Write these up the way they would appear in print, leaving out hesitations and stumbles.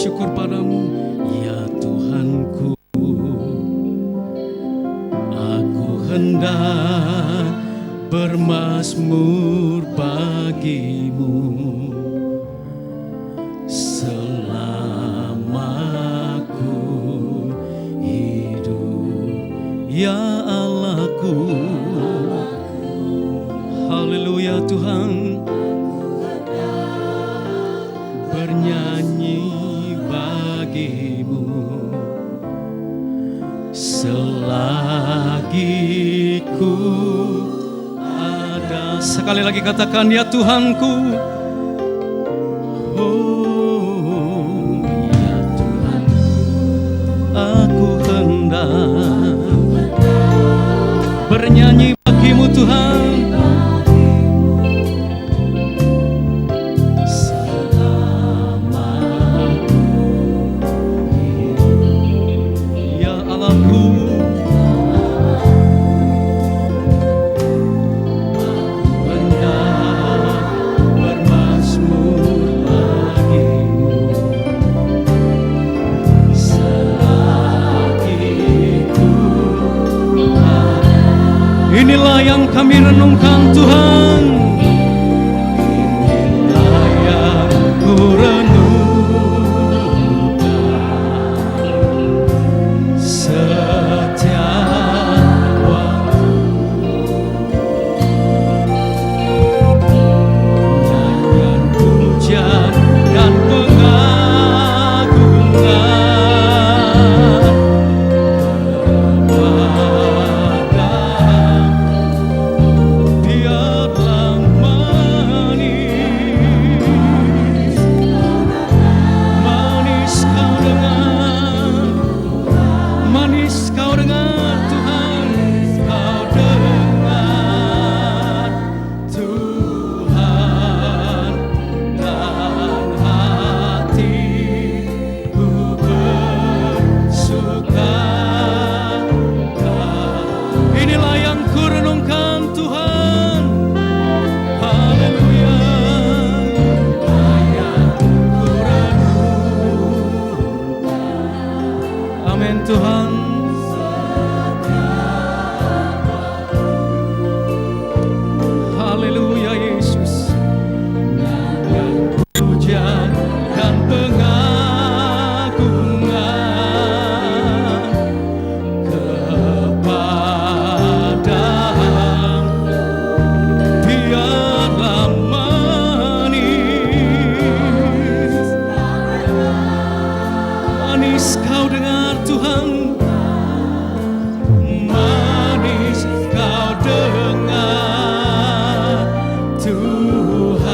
bersyukur padamu, ya Tuhanku. Aku hendak bermazmur bagimu selama ku hidup, ya Allahku. Haleluya Tuhan, bernyanyi bagimu selagi ku ada. Sekali lagi katakan, ya Tuhanku. Oh ya Tuhan, aku hendak bernyanyi bagimu Tuhan. Inilah yang kami renungkan Tuhan. Inilah yang ku renungkan setiap waktu. Nyanyian pujian dan pengagungan Tuhan. Haleluya Yesus. Pujian dan pengagungan kepadamu, biarlah manis kau dengar Tuhan, manis kau dengar Tuhan,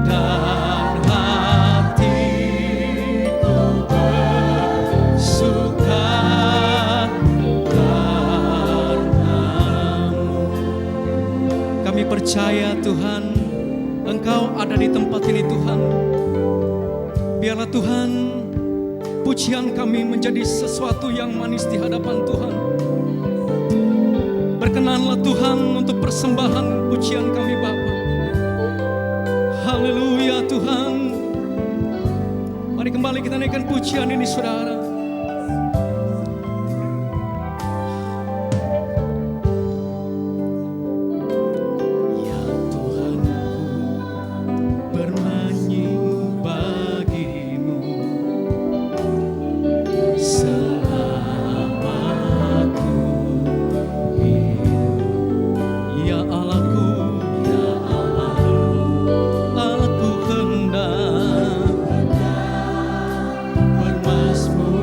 dan hatiku bersuka karenamu. Kami percaya Tuhan, Engkau ada di tempat ini Tuhan. Biarlah Tuhan, pujian kami menjadi sesuatu yang manis di hadapan Tuhan. Berkenanlah Tuhan untuk persembahan pujian kami Bapa. Haleluya Tuhan. Mari kembali kita naikkan pujian ini saudara. Bermazmur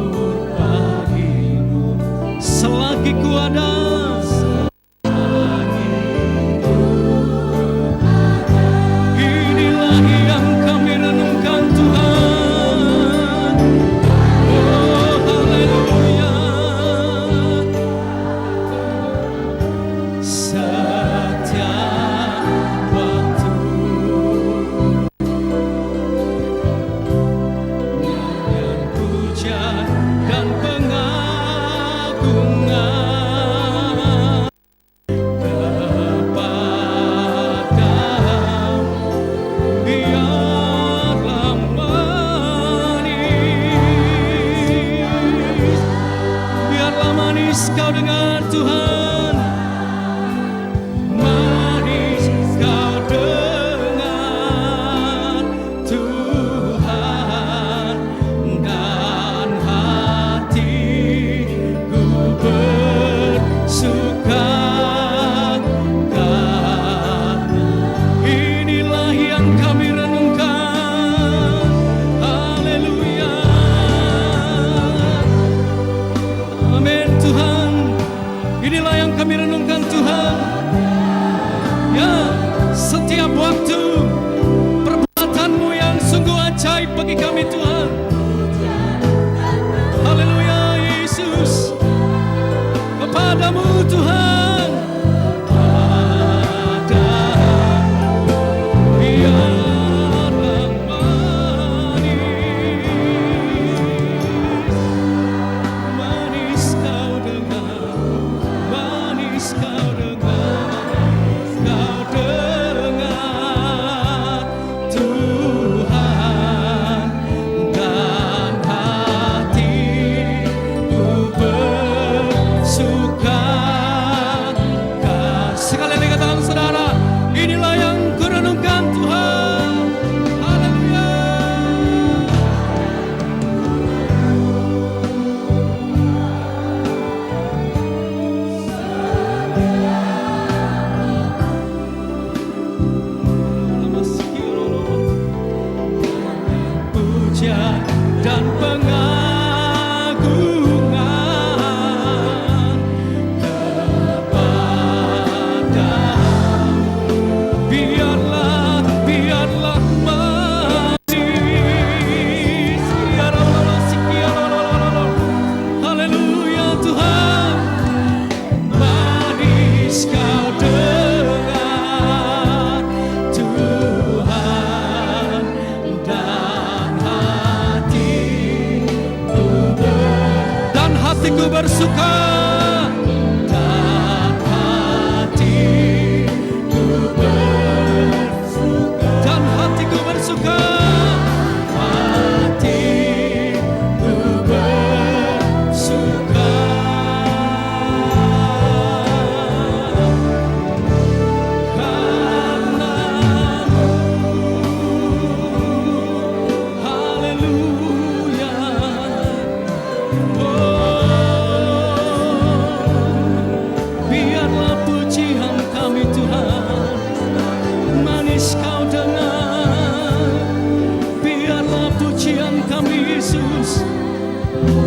Yesus,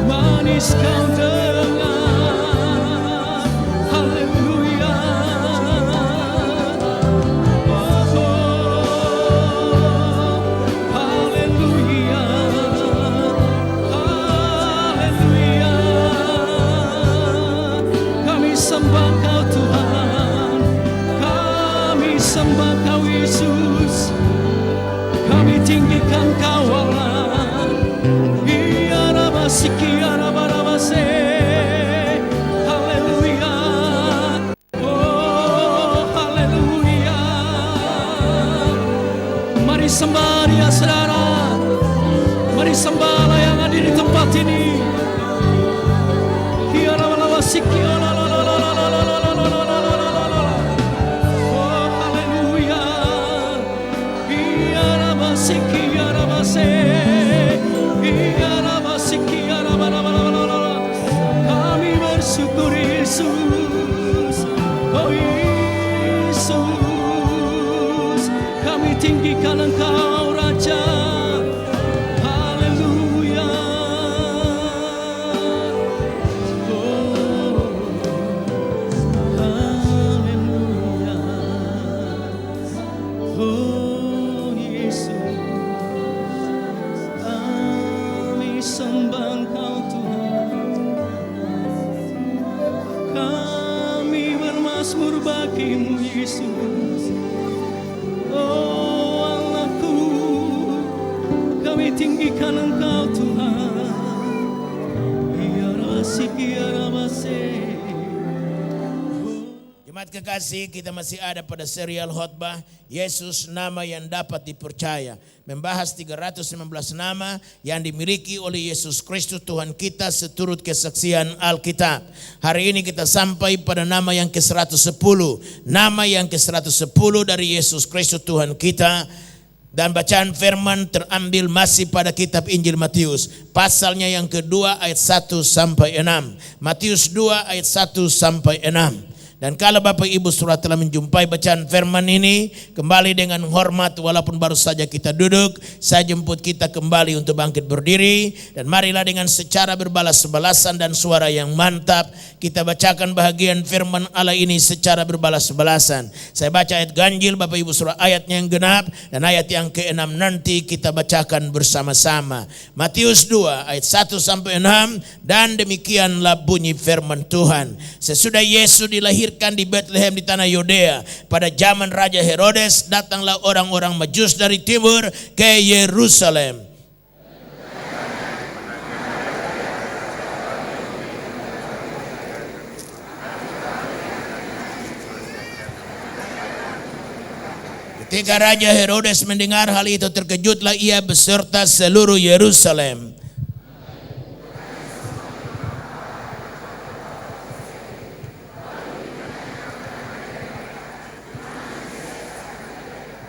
manis kau dengar. Haleluya. Haleluya. Haleluya. Kami sembah kau Tuhan, kami sembah kau Yesus, kami tinggikan kau Allah. Haleluya. Oh haleluya. Mari sembah dia saudara, mari sembahlah yang ada di tempat ini. Oh haleluya. Kami bersyukur Yesus, oh Yesus, kami tinggikan Engkau Raja. Haleluya. Oh haleluya. Oh Yesus, kami sembah Engkau Tuhan, kami bermazmur bagimu Yesus. Oh Allahku, kami tinggikan Engkau Tuhan. Ya Rasik ya Rabase. Jemaat kekasih, kita masih ada pada serial khotbah Yesus nama yang dapat dipercaya. Membahas 316 nama yang dimiliki oleh Yesus Kristus Tuhan kita seturut kesaksian Alkitab. Hari ini kita sampai pada nama yang ke-110. Nama yang ke-110 dari Yesus Kristus Tuhan kita. Dan bacaan firman terambil masih pada kitab Injil Matius. Pasalnya yang kedua ayat 1 sampai 6. Matius 2 ayat 1 sampai 6. Dan kalau Bapak Ibu Saudara telah menjumpai bacaan firman ini, kembali dengan hormat walaupun baru saja kita duduk, saya jemput kita kembali untuk bangkit berdiri. Dan marilah dengan secara berbalas-balasan dan suara yang mantap, kita bacakan bahagian firman Allah ini secara berbalas-balasan. Saya baca ayat ganjil Bapak Ibu Saudara, ayatnya yang genap, dan ayat yang ke-6 nanti kita bacakan bersama-sama. Matius 2 ayat 1 sampai 6, dan demikianlah bunyi firman Tuhan. Sesudah Yesus dilahirkan di Bethlehem di tanah Yudea pada zaman Raja Herodes, datanglah orang-orang Majus dari timur ke Yerusalem. Ketika Raja Herodes mendengar hal itu, terkejutlah ia beserta seluruh Yerusalem.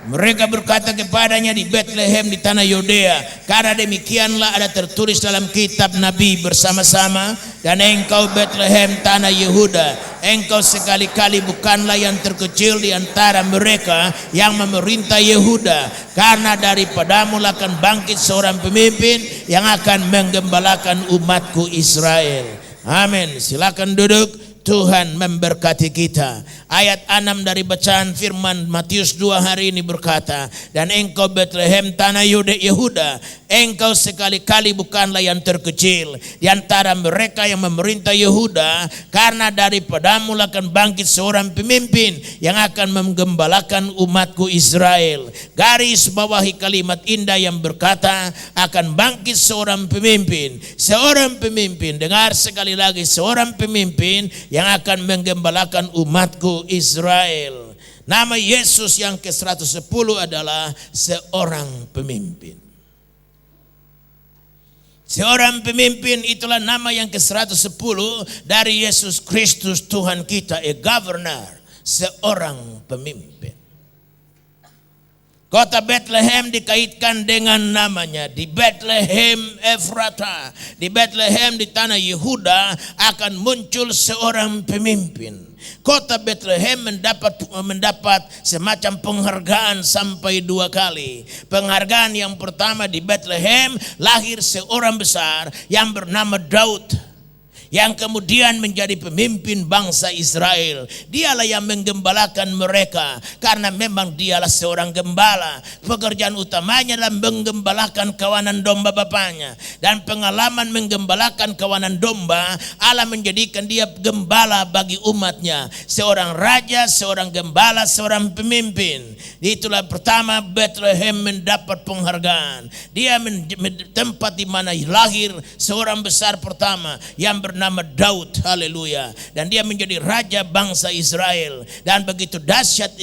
Mereka berkata kepadanya di Bethlehem di tanah Yudea, karena demikianlah ada tertulis dalam kitab Nabi bersama-sama, dan engkau Bethlehem tanah Yehuda, engkau sekali-kali bukanlah yang terkecil di antara mereka yang memerintah Yehuda, karena daripadamu akan bangkit seorang pemimpin yang akan menggembalakan umatku Israel. Amin. Silakan duduk. Tuhan memberkati kita. Ayat 6 dari bacaan firman Matius 2 hari ini berkata, dan engkau Bethlehem tanah Yehuda, engkau sekali-kali bukanlah yang terkecil di antara mereka yang memerintah Yehuda, karena daripadamu akan bangkit seorang pemimpin yang akan menggembalakan umatku Israel. Garis bawahi kalimat indah yang berkata, akan bangkit seorang pemimpin. Seorang pemimpin, dengar sekali lagi, seorang pemimpin yang akan menggembalakan umatku Israel. Nama Yesus yang ke-110 adalah seorang pemimpin. Seorang pemimpin itulah nama yang ke-110 dari Yesus Kristus Tuhan kita, a governor, seorang pemimpin. Kota Bethlehem dikaitkan dengan namanya. Di Bethlehem Efrata, di Bethlehem di tanah Yehuda akan muncul seorang pemimpin. Kota Bethlehem mendapat semacam penghargaan sampai 2 kali. Penghargaan yang pertama, di Bethlehem lahir seorang besar yang bernama Daud, yang kemudian menjadi pemimpin bangsa Israel. Dialah yang menggembalakan mereka, karena memang dialah seorang gembala. Pekerjaan utamanya adalah menggembalakan kawanan domba bapaknya. Dan pengalaman menggembalakan kawanan domba, Allah menjadikan dia gembala bagi umatnya. Seorang raja, seorang gembala, seorang pemimpin. Itulah pertama Bethlehem mendapat penghargaan. Dia tempat di mana lahir seorang besar pertama yang bernama Daud, haleluya. Dan dia menjadi raja bangsa Israel. Dan begitu dahsyat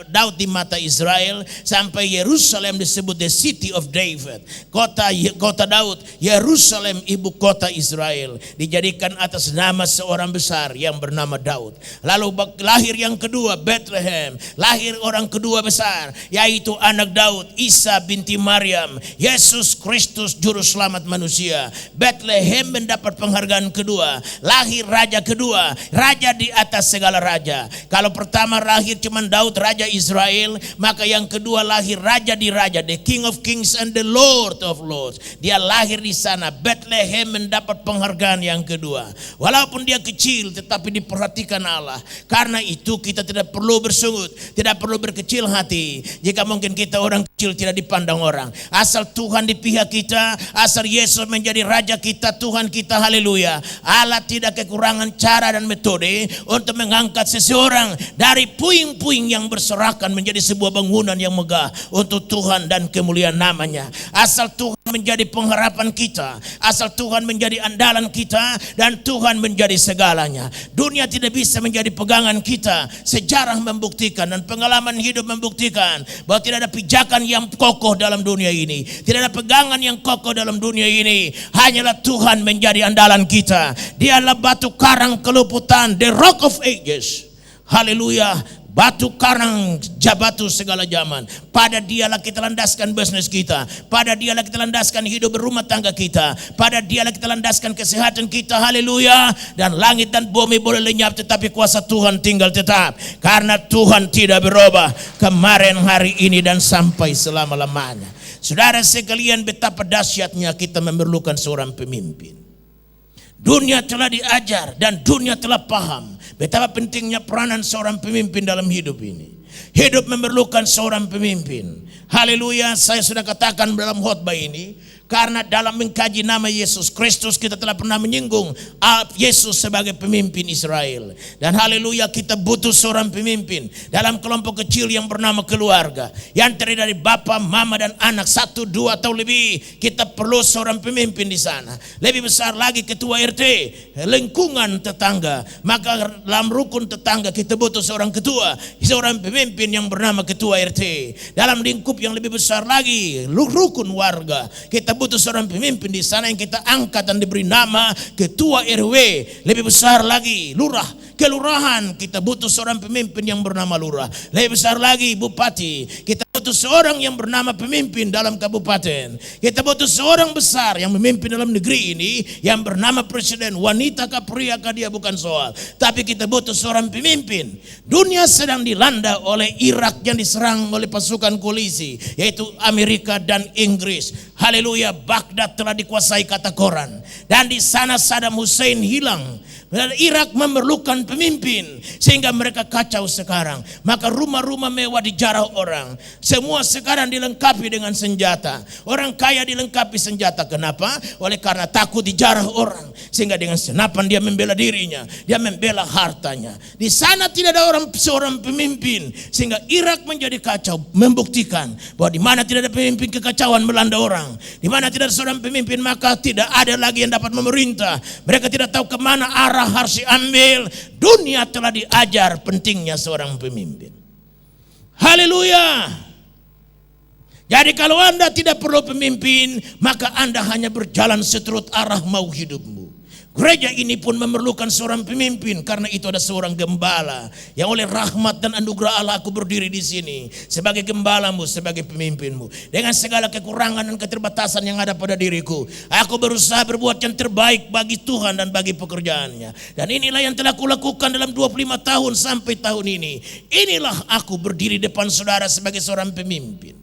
Daud di mata Israel, sampai Yerusalem disebut the city of David, kota Daud. Yerusalem ibu kota Israel dijadikan atas nama seorang besar yang bernama Daud. Lalu lahir yang kedua, Bethlehem, lahir orang kedua besar, yaitu anak Daud, Isa binti Maryam, Yesus Kristus juru selamat manusia. Bethlehem mendapat penghargaan kedua, lahir raja kedua, raja di atas segala raja. Kalau pertama lahir cuma Daud, raja Israel, maka yang kedua lahir raja di raja, the King of Kings and the Lord of Lords. Dia lahir di sana. Bethlehem mendapat penghargaan yang kedua. Walaupun dia kecil, tetapi diperhatikan Allah. Karena itu kita tidak perlu bersungut, tidak perlu berkecil hati. Jika mungkin kita orang kecil tidak dipandang orang, asal Tuhan di pihak kita, asal Yesus menjadi raja kita, Tuhan kita, haleluya. Allah tidak kekurangan cara dan metode untuk mengangkat seseorang dari puing-puing yang berserakan menjadi sebuah bangunan yang megah untuk Tuhan dan kemuliaan namanya. Asal Tuhan menjadi pengharapan kita, asal Tuhan menjadi andalan kita, dan Tuhan menjadi segalanya. Dunia tidak bisa menjadi pegangan kita. Sejarah membuktikan dan pengalaman hidup membuktikan bahwa tidak ada pijakan yang kokoh dalam dunia ini, tidak ada pegangan yang kokoh dalam dunia ini. Hanyalah Tuhan menjadi andalan kita. Dialah batu karang keluputan, the rock of ages. Haleluya. Batu karang jabatu segala zaman. Pada dialah kita landaskan bisnis kita. Pada dialah kita landaskan hidup berumah tangga kita. Pada dialah kita landaskan kesehatan kita. Haleluya. Dan langit dan bumi boleh lenyap, tetapi kuasa Tuhan tinggal tetap. Karena Tuhan tidak berubah, kemarin, hari ini, dan sampai selama-lamanya. Saudara sekalian, betapa dahsyatnya kita memerlukan seorang pemimpin. Dunia telah diajar dan dunia telah paham betapa pentingnya peranan seorang pemimpin dalam hidup ini. Hidup memerlukan seorang pemimpin. Haleluya, saya sudah katakan dalam khotbah ini, karena dalam mengkaji nama Yesus Kristus kita telah pernah menyinggung Yesus sebagai pemimpin Israel. Dan haleluya, kita butuh seorang pemimpin dalam kelompok kecil yang bernama keluarga, yang terdiri dari bapa, mama, dan anak, 1, 2 atau lebih. Kita perlu seorang pemimpin di sana. Lebih besar lagi ketua RT, lingkungan tetangga. Maka dalam rukun tetangga kita butuh seorang ketua, seorang pemimpin yang bernama ketua RT. Dalam lingkup yang lebih besar lagi, rukun warga, kita butuh seorang pemimpin di sana yang kita angkat dan diberi nama ketua RW. Lebih besar lagi, lurah, kelurahan, kita butuh seorang pemimpin yang bernama lurah. Lebih besar lagi, bupati, kita butuh seorang yang bernama pemimpin dalam kabupaten. Kita butuh seorang besar yang memimpin dalam negeri ini yang bernama presiden. Wanita kah pria kah dia bukan soal, tapi kita butuh seorang pemimpin. Dunia sedang dilanda oleh Irak yang diserang oleh pasukan koalisi, yaitu Amerika dan Inggris. Haleluya, Baghdad telah dikuasai kata Quran, dan di sana Saddam Hussein hilang. Irak memerlukan pemimpin sehingga mereka kacau sekarang. Maka rumah-rumah mewah dijarah orang. Semua sekarang dilengkapi dengan senjata. Orang kaya dilengkapi senjata. Kenapa? Oleh karena takut dijarah orang, sehingga dengan senapan dia membela dirinya, dia membela hartanya. Di sana tidak ada seorang pemimpin, sehingga Irak menjadi kacau. Membuktikan bahwa di mana tidak ada pemimpin, kekacauan melanda orang. Di mana tidak ada seorang pemimpin, maka tidak ada lagi yang dapat memerintah. Mereka tidak tahu kemana arah harus diambil. Dunia telah diajar pentingnya seorang pemimpin. Haleluya. Jadi kalau Anda tidak perlu pemimpin, maka Anda hanya berjalan seturut arah mau hidupmu. Gereja ini pun memerlukan seorang pemimpin, karena itu ada seorang gembala yang oleh rahmat dan anugerah Allah aku berdiri di sini sebagai gembalamu, sebagai pemimpinmu. Dengan segala kekurangan dan keterbatasan yang ada pada diriku, aku berusaha berbuat yang terbaik bagi Tuhan dan bagi pekerjaannya. Dan inilah yang telah kulakukan dalam 25 tahun sampai tahun ini. Inilah aku berdiri depan saudara sebagai seorang pemimpin.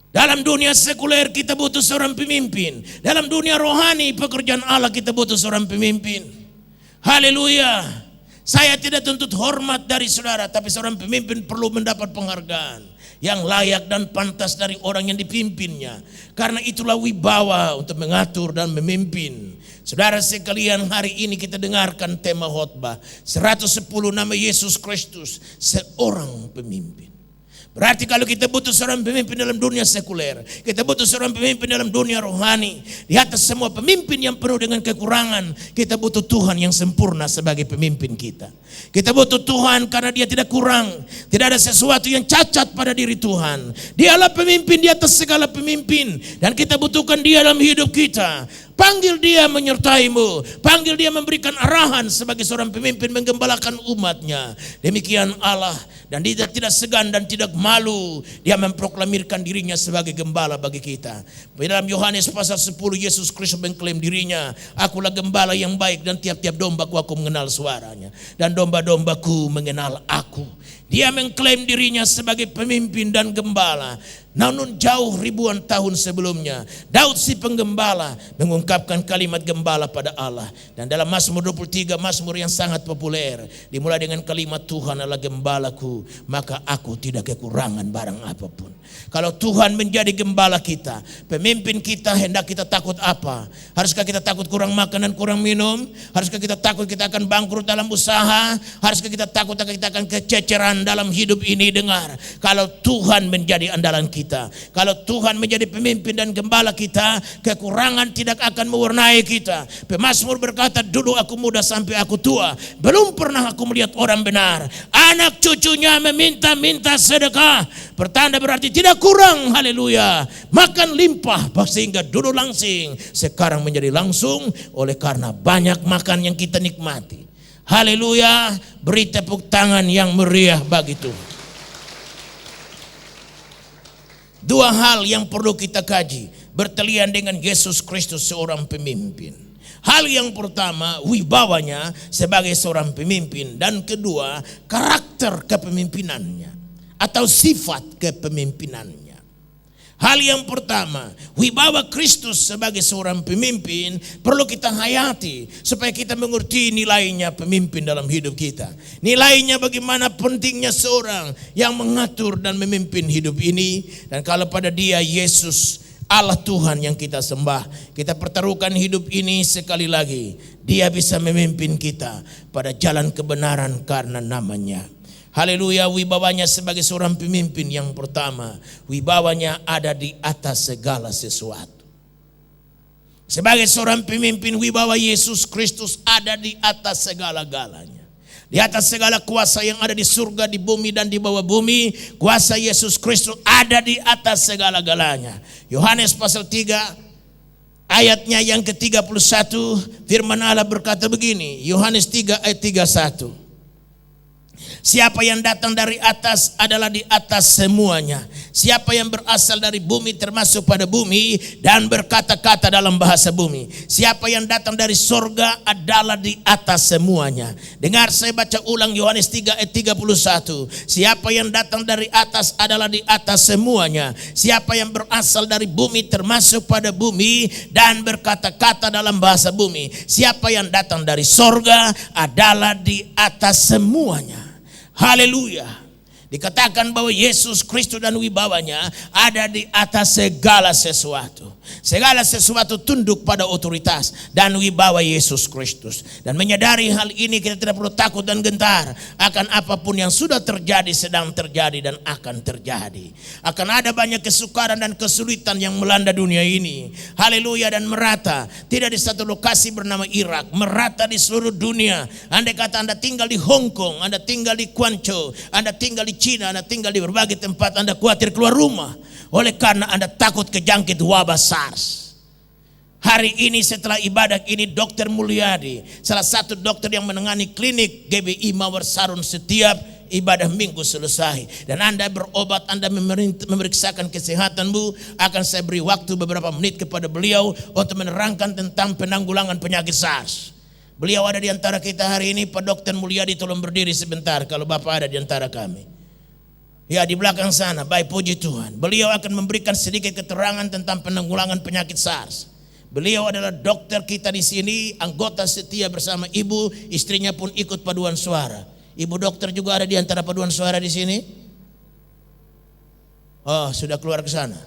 Dalam dunia sekuler kita butuh seorang pemimpin. Dalam dunia rohani pekerjaan Allah kita butuh seorang pemimpin. Haleluya. Saya tidak tuntut hormat dari saudara, tapi seorang pemimpin perlu mendapat penghargaan yang layak dan pantas dari orang yang dipimpinnya. Karena itulah wibawa untuk mengatur dan memimpin. Saudara sekalian, hari ini kita dengarkan tema khotbah 110 nama Yesus Kristus, seorang pemimpin. Berarti kalau kita butuh seorang pemimpin dalam dunia sekuler, kita butuh seorang pemimpin dalam dunia rohani, di atas semua pemimpin yang penuh dengan kekurangan, kita butuh Tuhan yang sempurna sebagai pemimpin kita. Kita butuh Tuhan karena Dia tidak kurang, tidak ada sesuatu yang cacat pada diri Tuhan. Dialah pemimpin di atas segala pemimpin, dan kita butuhkan Dia dalam hidup kita. Panggil Dia menyertaimu, panggil Dia memberikan arahan sebagai seorang pemimpin menggembalakan umatnya. Demikian Allah, dan Dia tidak segan dan tidak malu. Dia memproklamirkan dirinya sebagai gembala bagi kita. Dalam Yohanes pasal 10 Yesus Kristus mengklaim dirinya, akulah gembala yang baik dan tiap-tiap dombaku aku mengenal suaranya. Dan domba-dombaku mengenal aku. Dia mengklaim dirinya sebagai pemimpin dan gembala. Namun jauh ribuan tahun sebelumnya, Daud si penggembala mengungkapkan kalimat gembala pada Allah. Dan dalam Mazmur 23, Mazmur yang sangat populer, dimulai dengan kalimat Tuhan adalah gembalaku, maka aku tidak kekurangan barang apapun. Kalau Tuhan menjadi gembala kita, pemimpin kita, hendak kita takut apa? Haruskah kita takut kurang makan dan kurang minum? Haruskah kita takut kita akan bangkrut dalam usaha? Haruskah kita takut kita akan kececeran dalam hidup ini? Dengar, kalau Tuhan menjadi andalan kita, kalau Tuhan menjadi pemimpin dan gembala kita, kekurangan tidak akan mewarnai kita. Pemazmur berkata, dulu aku muda sampai aku tua, belum pernah aku melihat orang benar anak cucunya meminta-minta sedekah. Pertanda berarti tidak kurang. Haleluya. Makan limpah sehingga dulu langsing, sekarang menjadi langsung oleh karena banyak makan yang kita nikmati. Haleluya. Beri tepuk tangan yang meriah bagi Tuhan. Dua hal yang perlu kita kaji bertelian dengan Yesus Kristus seorang pemimpin. Hal yang pertama, wibawanya sebagai seorang pemimpin, dan kedua, karakter kepemimpinannya atau sifat kepemimpinannya. Hal yang pertama, wibawa Kristus sebagai seorang pemimpin perlu kita hayati supaya kita mengerti nilainya pemimpin dalam hidup kita. Nilainya bagaimana pentingnya seorang yang mengatur dan memimpin hidup ini. Dan kalau pada Dia Yesus Allah Tuhan yang kita sembah, kita pertaruhkan hidup ini sekali lagi, Dia bisa memimpin kita pada jalan kebenaran karena namanya. Haleluya. Wibawanya sebagai seorang pemimpin yang pertama, wibawanya ada di atas segala sesuatu. Sebagai seorang pemimpin, wibawa Yesus Kristus ada di atas segala-galanya. Di atas segala kuasa yang ada di surga, di bumi dan di bawah bumi, kuasa Yesus Kristus ada di atas segala-galanya. Yohanes pasal 3 ayatnya yang ke-31, firman Allah berkata begini, Yohanes 3 ayat 31. Siapa yang datang dari atas adalah di atas semuanya. Siapa yang berasal dari bumi termasuk pada bumi dan berkata-kata dalam bahasa bumi. Siapa yang datang dari sorga adalah di atas semuanya. Dengar saya baca ulang Yohanes 3 ayat 31. Siapa yang datang dari atas adalah di atas semuanya. Siapa yang berasal dari bumi termasuk pada bumi dan berkata-kata dalam bahasa bumi. Siapa yang datang dari sorga adalah di atas semuanya. Haleluya. Dikatakan bahwa Yesus Kristus dan wibawanya ada di atas segala sesuatu. Segala sesuatu tunduk pada otoritas dan wibawa Yesus Kristus. Dan menyadari hal ini, kita tidak perlu takut dan gentar akan apapun yang sudah terjadi, sedang terjadi dan akan terjadi. Akan ada banyak kesukaran dan kesulitan yang melanda dunia ini. Haleluya. Dan merata, tidak di satu lokasi bernama Irak, merata di seluruh dunia. Andai kata Anda tinggal di Hong Kong, Anda tinggal di Guangzhou, Anda tinggal di Cina, Anda tinggal di berbagai tempat, Anda khawatir keluar rumah oleh karena Anda takut kejangkit wabah SARS. Hari ini setelah ibadah ini Dr. Mulyadi, salah satu dokter yang menangani klinik GBI Mawar Sarun setiap ibadah minggu selesai. Dan Anda berobat, Anda memeriksakan kesehatanmu, akan saya beri waktu beberapa menit kepada beliau untuk menerangkan tentang penanggulangan penyakit SARS. Beliau ada di antara kita hari ini. Pak Dr. Mulyadi, tolong berdiri sebentar kalau Bapak ada di antara kami. Ya, di belakang sana, baik, puji Tuhan. Beliau akan memberikan sedikit keterangan tentang penanggulangan penyakit SARS. Beliau adalah dokter kita di sini, anggota setia bersama ibu, istrinya pun ikut paduan suara. Ibu dokter juga ada di antara paduan suara di sini. Oh, sudah keluar ke sana.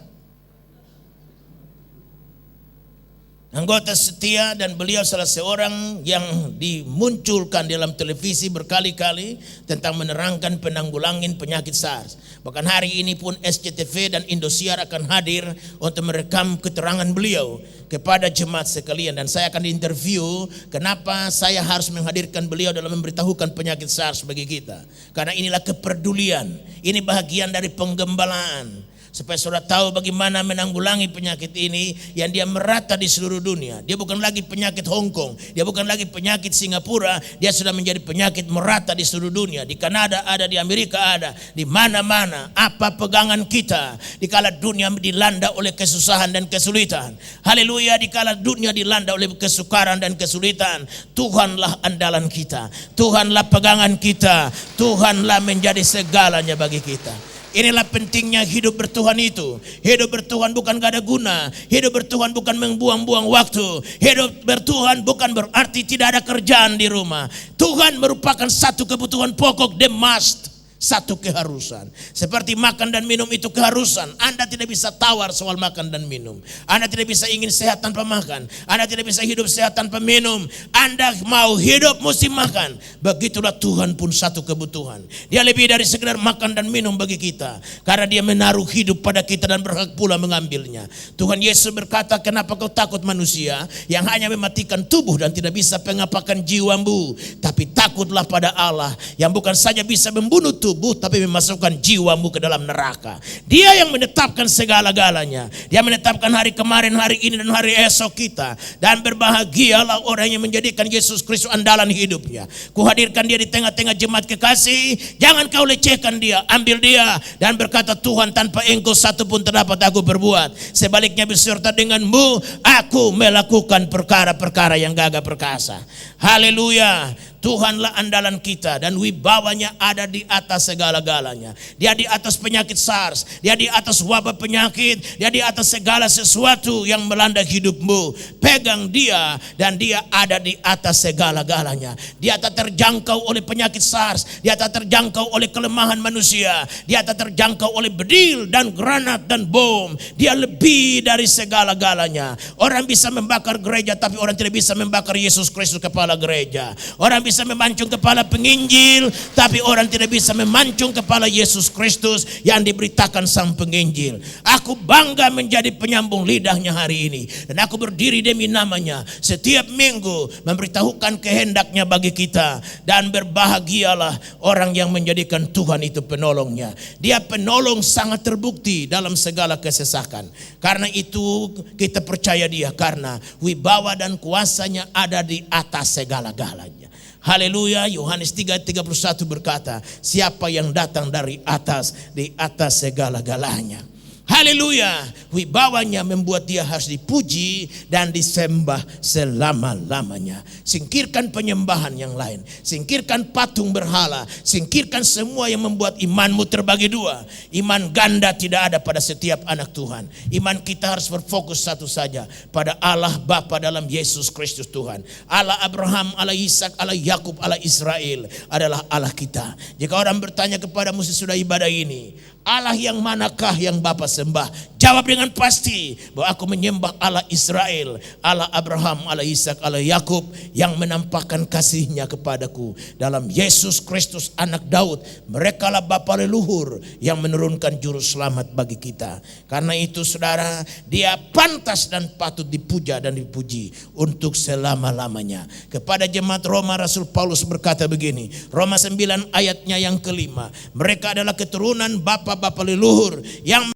Anggota setia, dan beliau salah seorang yang dimunculkan dalam televisi berkali-kali tentang menerangkan penanggulangan penyakit SARS. Bahkan hari ini pun SCTV dan Indosiar akan hadir untuk merekam keterangan beliau kepada jemaat sekalian. Dan saya akan diinterview kenapa saya harus menghadirkan beliau dalam memberitahukan penyakit SARS bagi kita. Karena inilah kepedulian, ini bahagian dari penggembalaan. Supaya saudara tahu bagaimana menanggulangi penyakit ini yang dia merata di seluruh dunia. Dia bukan lagi penyakit Hong Kong, dia bukan lagi penyakit Singapura, dia sudah menjadi penyakit merata di seluruh dunia. Di Kanada ada, di Amerika ada, di mana-mana. Apa pegangan kita dikala dunia dilanda oleh kesusahan dan kesulitan? Haleluya, dikala dunia dilanda oleh kesukaran dan kesulitan, Tuhanlah andalan kita, Tuhanlah pegangan kita, Tuhanlah menjadi segalanya bagi kita. Inilah pentingnya hidup bertuhan itu. Hidup bertuhan bukan gak ada guna. Hidup bertuhan bukan membuang-buang waktu. Hidup bertuhan bukan berarti tidak ada kerjaan di rumah. Tuhan merupakan satu kebutuhan pokok, the must. Satu keharusan. Seperti makan dan minum itu keharusan. Anda tidak bisa tawar soal makan dan minum. Anda tidak bisa ingin sehat tanpa makan. Anda tidak bisa hidup sehat tanpa minum. Anda mau hidup mesti makan. Begitulah Tuhan pun satu kebutuhan. Dia lebih dari sekedar makan dan minum bagi kita. Karena dia menaruh hidup pada kita dan berhak pula mengambilnya. Tuhan Yesus berkata, kenapa kau takut manusia yang hanya mematikan tubuh dan tidak bisa mengapakan jiwamu. Tapi takutlah pada Allah yang bukan saja bisa membunuh tubuh, tapi memasukkan jiwamu ke dalam neraka. Dia yang menetapkan segala-galanya. Dia menetapkan hari kemarin, hari ini, dan hari esok kita. Dan berbahagialah orang yang menjadikan Yesus Kristus andalan hidupnya. Kuhadirkan dia di tengah-tengah jemaat kekasih. Jangan kau lecehkan dia, ambil dia dan berkata, Tuhan, tanpa engkau satu pun terdapat aku berbuat. Sebaliknya beserta denganmu aku melakukan perkara-perkara yang gagah perkasa. Haleluya. Tuhanlah andalan kita dan wibawanya ada di atas segala-galanya. Dia di atas penyakit SARS, dia di atas wabah penyakit, dia di atas segala sesuatu yang melanda hidupmu. Pegang dia dan dia ada di atas segala-galanya. Dia tak terjangkau oleh penyakit SARS, dia tak terjangkau oleh kelemahan manusia, dia tak terjangkau oleh bedil dan granat dan bom. Dia lebih dari segala-galanya. Orang bisa membakar gereja tapi orang tidak bisa membakar Yesus Kristus kepala gereja. Orang bisa memancung kepala penginjil, tapi orang tidak bisa memancung kepala Yesus Kristus yang diberitakan sang penginjil. Aku bangga menjadi penyambung lidahnya hari ini, dan aku berdiri demi namanya setiap minggu memberitahukan kehendaknya bagi kita. Dan berbahagialah orang yang menjadikan Tuhan itu penolongnya. Dia penolong sangat terbukti dalam segala kesesakan. Karena itu kita percaya dia, karena wibawa dan kuasanya ada di atas segala-galanya. Haleluya. Yohanes 3:31 berkata, siapa yang datang dari atas, di atas segala-galanya. Haleluya. Wibawanya membuat dia harus dipuji dan disembah selama-lamanya. Singkirkan penyembahan yang lain, singkirkan patung berhala, singkirkan semua yang membuat imanmu terbagi dua. Iman ganda tidak ada pada setiap anak Tuhan. Iman kita harus berfokus satu saja, pada Allah Bapa dalam Yesus Kristus Tuhan. Allah Abraham, Allah Ishak, Allah Yakub, Allah Israel adalah Allah kita. Jika orang bertanya kepadamu sesudah ibadah ini, Allah yang manakah yang Bapa sembah? Jawab dengan pasti bahwa aku menyembah Allah Israel, Allah Abraham, Allah Ishak, Allah Yakub, yang menampakkan kasihnya kepadaku dalam Yesus Kristus anak Daud. Merekalah bapa leluhur yang menurunkan juru selamat bagi kita. Karena itu saudara, dia pantas dan patut dipuja dan dipuji untuk selama-lamanya. Kepada jemaat Roma, Rasul Paulus berkata begini, Roma 9 ayatnya yang kelima, mereka adalah keturunan bapa-bapa leluhur yang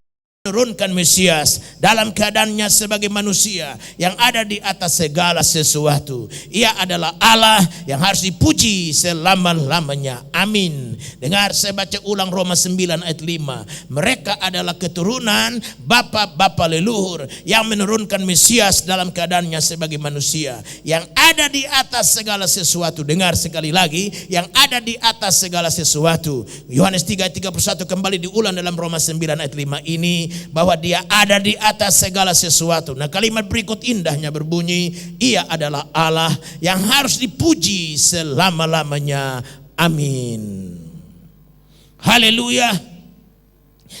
menurunkan Mesias dalam keadaannya sebagai manusia yang ada di atas segala sesuatu. Ia adalah Allah yang harus dipuji selama-lamanya. Amin. Dengar, saya baca ulang Roma 9 ayat 5. Mereka adalah keturunan bapa-bapa leluhur yang menurunkan Mesias dalam keadaannya sebagai manusia yang ada di atas segala sesuatu. Dengar sekali lagi, yang ada di atas segala sesuatu. Yohanes 3 ayat 31 kembali diulang dalam Roma 9 ayat 5 ini, bahwa dia ada di atas segala sesuatu. Nah, kalimat berikut indahnya berbunyi, ia adalah Allah yang harus dipuji selama-lamanya. Amin. Haleluya.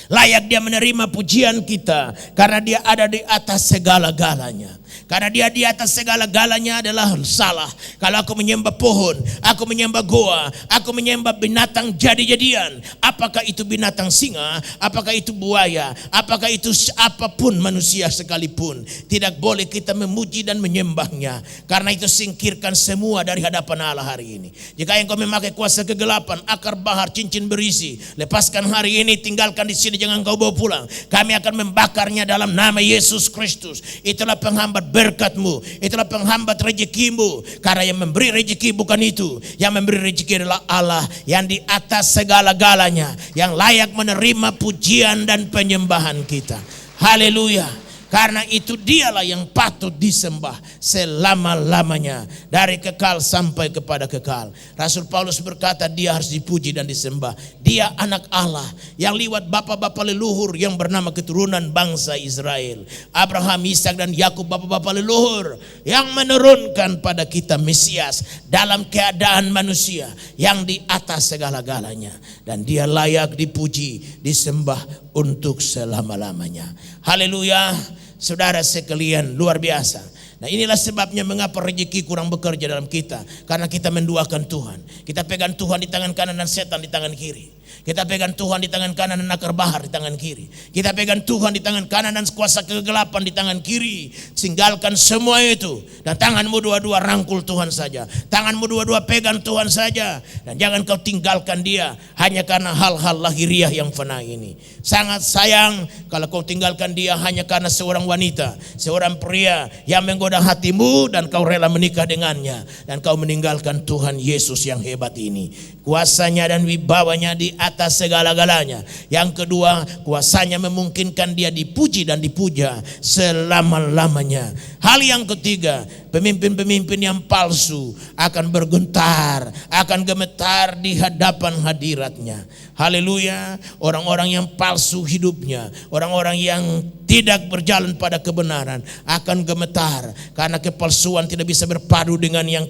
Layak dia menerima pujian kita karena dia ada di atas segala-galanya. Karena dia di atas segala-galanya adalah salah. Kalau aku menyembah pohon, aku menyembah goa, aku menyembah binatang jadi-jadian, apakah itu binatang singa, apakah itu buaya, apakah itu apapun manusia sekalipun, tidak boleh kita memuji dan menyembahnya. Karena itu singkirkan semua dari hadapan Allah hari ini. Jika engkau memakai kuasa kegelapan, akar bahar, cincin berisi, lepaskan hari ini, tinggalkan di sini, jangan kau bawa pulang. Kami akan membakarnya dalam nama Yesus Kristus. Itulah penghambat berkatmu, itulah penghambat rezekimu. Karena yang memberi rezeki bukan itu. Yang memberi rezeki adalah Allah yang di atas segala-galanya, yang layak menerima pujian dan penyembahan kita. Haleluya. Karena itu dialah yang patut disembah selama-lamanya, dari kekal sampai kepada kekal. Rasul Paulus berkata dia harus dipuji dan disembah. Dia anak Allah yang liwat bapa-bapa leluhur yang bernama keturunan bangsa Israel. Abraham, Ishak dan Yakub, bapa-bapa leluhur yang menurunkan pada kita Mesias dalam keadaan manusia yang di atas segala-galanya. Dan dia layak dipuji, disembah untuk selama-lamanya. Haleluya. Saudara sekalian, luar biasa. Nah, inilah sebabnya mengapa rezeki kurang bekerja dalam kita. Karena kita menduakan Tuhan. Kita pegang Tuhan di tangan kanan dan setan di tangan kiri. Kita pegang Tuhan di tangan kanan dan akar bahar di tangan kiri. Kita pegang Tuhan di tangan kanan dan kuasa kegelapan di tangan kiri. Tinggalkan semua itu. Dan tanganmu dua-dua rangkul Tuhan saja. Tanganmu dua-dua pegang Tuhan saja. Dan jangan kau tinggalkan dia hanya karena hal-hal lahiriah yang fana ini. Sangat sayang kalau kau tinggalkan dia hanya karena seorang wanita, seorang pria yang menggoda hatimu dan kau rela menikah dengannya. Dan kau meninggalkan Tuhan Yesus yang hebat ini. Kuasanya dan wibawanya di atas segala-galanya. Yang kedua, kuasanya memungkinkan dia dipuji dan dipuja selama-lamanya. Hal yang ketiga, pemimpin-pemimpin yang palsu akan bergentar, akan gemetar di hadapan hadiratnya. Haleluya. Orang-orang yang palsu hidupnya, orang-orang yang tidak berjalan pada kebenaran akan gemetar karena kepalsuan tidak bisa berpadu dengan yang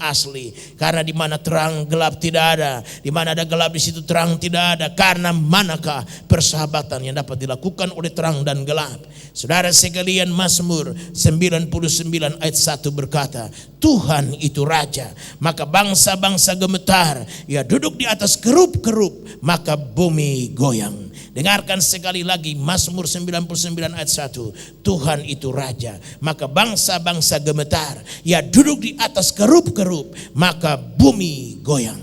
asli. Karena di mana terang gelap tidak ada, di mana ada gelap di situ terang tidak ada. Karena manakah persahabatan yang dapat dilakukan oleh terang dan gelap? Saudara sekalian, Mazmur 99 ayat 1 berkata, Tuhan itu raja, maka bangsa-bangsa gemetar. Ia duduk di atas kerup-kerup, maka bumi goyang. Dengarkan sekali lagi Mazmur 99 ayat 1. Tuhan itu raja, maka bangsa-bangsa gemetar. Ia duduk di atas kerup-kerup, maka bumi goyang.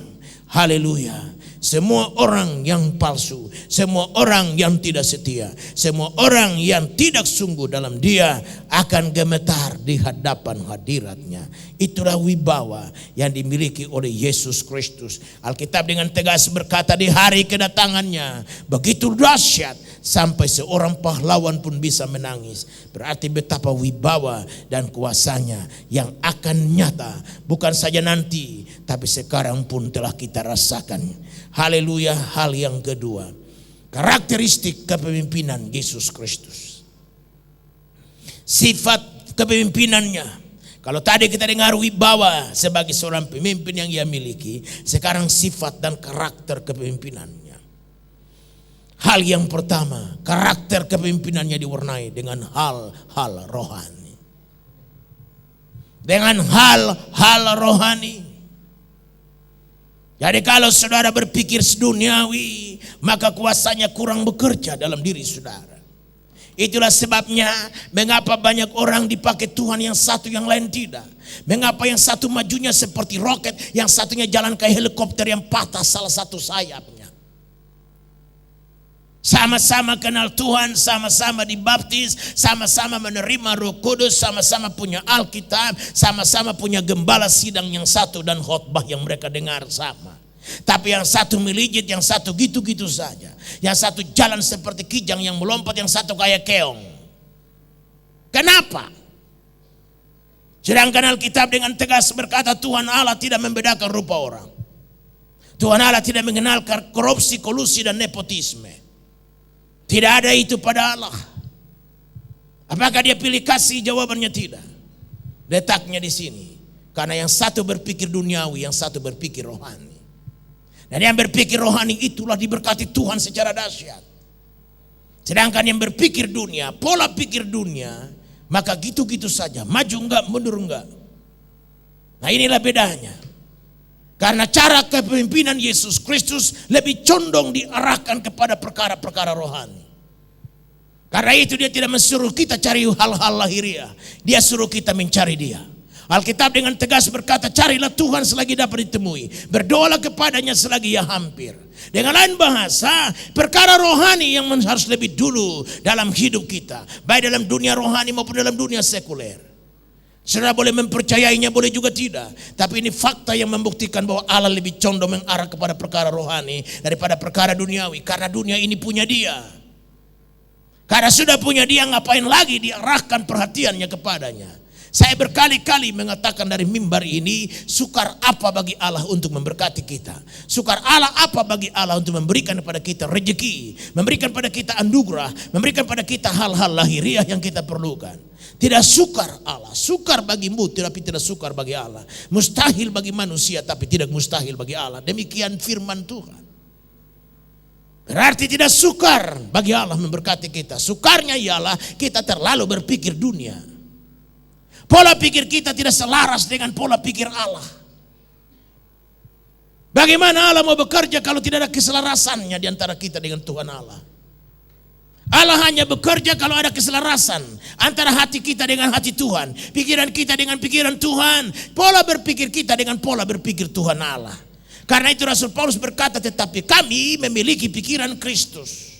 Haleluya. Semua orang yang palsu, semua orang yang tidak setia, semua orang yang tidak sungguh dalam dia akan gemetar di hadapan hadiratnya. Itulah wibawa yang dimiliki oleh Yesus Kristus. Alkitab dengan tegas berkata di hari kedatangannya begitu dahsyat sampai seorang pahlawan pun bisa menangis. Berarti betapa wibawa dan kuasanya yang akan nyata, bukan saja nanti tapi sekarang pun telah kita rasakan. Haleluya. Hal yang kedua, karakteristik kepemimpinan Yesus Kristus. Sifat kepemimpinannya. Kalau tadi kita dengar wibawa sebagai seorang pemimpin yang ia miliki, sekarang sifat dan karakter kepemimpinannya. Hal yang pertama, karakter kepemimpinannya diwarnai dengan hal-hal rohani. Dengan hal-hal rohani. Jadi kalau saudara berpikir seduniawi, maka kuasanya kurang bekerja dalam diri saudara. Itulah sebabnya mengapa banyak orang dipakai Tuhan yang satu yang lain tidak. Mengapa yang satu majunya seperti roket, yang satunya jalan kayak helikopter yang patah salah satu sayapnya. Sama-sama kenal Tuhan, sama-sama dibaptis, sama-sama menerima Roh Kudus, sama-sama punya Alkitab, sama-sama punya gembala sidang yang satu dan khotbah yang mereka dengar sama. Tapi yang satu melejit, yang satu gitu-gitu saja. Yang satu jalan seperti kijang yang melompat, yang satu kayak keong. Kenapa? Sedangkan Alkitab dengan tegas berkata Tuhan Allah tidak membedakan rupa orang. Tuhan Allah tidak mengenal korupsi, kolusi dan nepotisme. Tidak ada itu pada Allah. Apakah dia pilih kasih? Jawabannya tidak. Letaknya di sini. Karena yang satu berpikir duniawi, yang satu berpikir rohani. Dan yang berpikir rohani itulah diberkati Tuhan secara dahsyat. Sedangkan yang berpikir dunia, pola pikir dunia, maka gitu-gitu saja. Maju enggak, mundur enggak. Nah inilah bedanya. Karena cara kepemimpinan Yesus Kristus lebih condong diarahkan kepada perkara-perkara rohani. Karena itu dia tidak mensuruh kita cari hal-hal lahiriah. Dia suruh kita mencari dia. Alkitab dengan tegas berkata, carilah Tuhan selagi dapat ditemui. Berdoalah kepadanya selagi ia hampir. Dengan lain bahasa, perkara rohani yang harus lebih dulu dalam hidup kita. Baik dalam dunia rohani maupun dalam dunia sekuler. Saudara boleh mempercayainya, boleh juga tidak. Tapi ini fakta yang membuktikan bahwa Allah lebih condong mengarah kepada perkara rohani daripada perkara duniawi. Karena dunia ini punya dia. Karena sudah punya dia, ngapain lagi diarahkan perhatiannya kepadanya. Saya berkali-kali mengatakan dari mimbar ini, sukar apa bagi Allah untuk memberkati kita. Sukar Allah apa bagi Allah untuk memberikan kepada kita rezeki, memberikan pada kita anugerah, memberikan pada kita hal-hal lahiriah yang kita perlukan. Tidak sukar Allah, sukar bagimu tapi tidak sukar bagi Allah. Mustahil bagi manusia tapi tidak mustahil bagi Allah. Demikian firman Tuhan. Berarti tidak sukar bagi Allah memberkati kita. Sukarnya ialah kita terlalu berpikir dunia. Pola pikir kita tidak selaras dengan pola pikir Allah. Bagaimana Allah mau bekerja kalau tidak ada keselarasannya di antara kita dengan Tuhan Allah? Allah hanya bekerja kalau ada keselarasan antara hati kita dengan hati Tuhan, pikiran kita dengan pikiran Tuhan, pola berpikir kita dengan pola berpikir Tuhan Allah. Karena itu Rasul Paulus berkata, tetapi kami memiliki pikiran Kristus.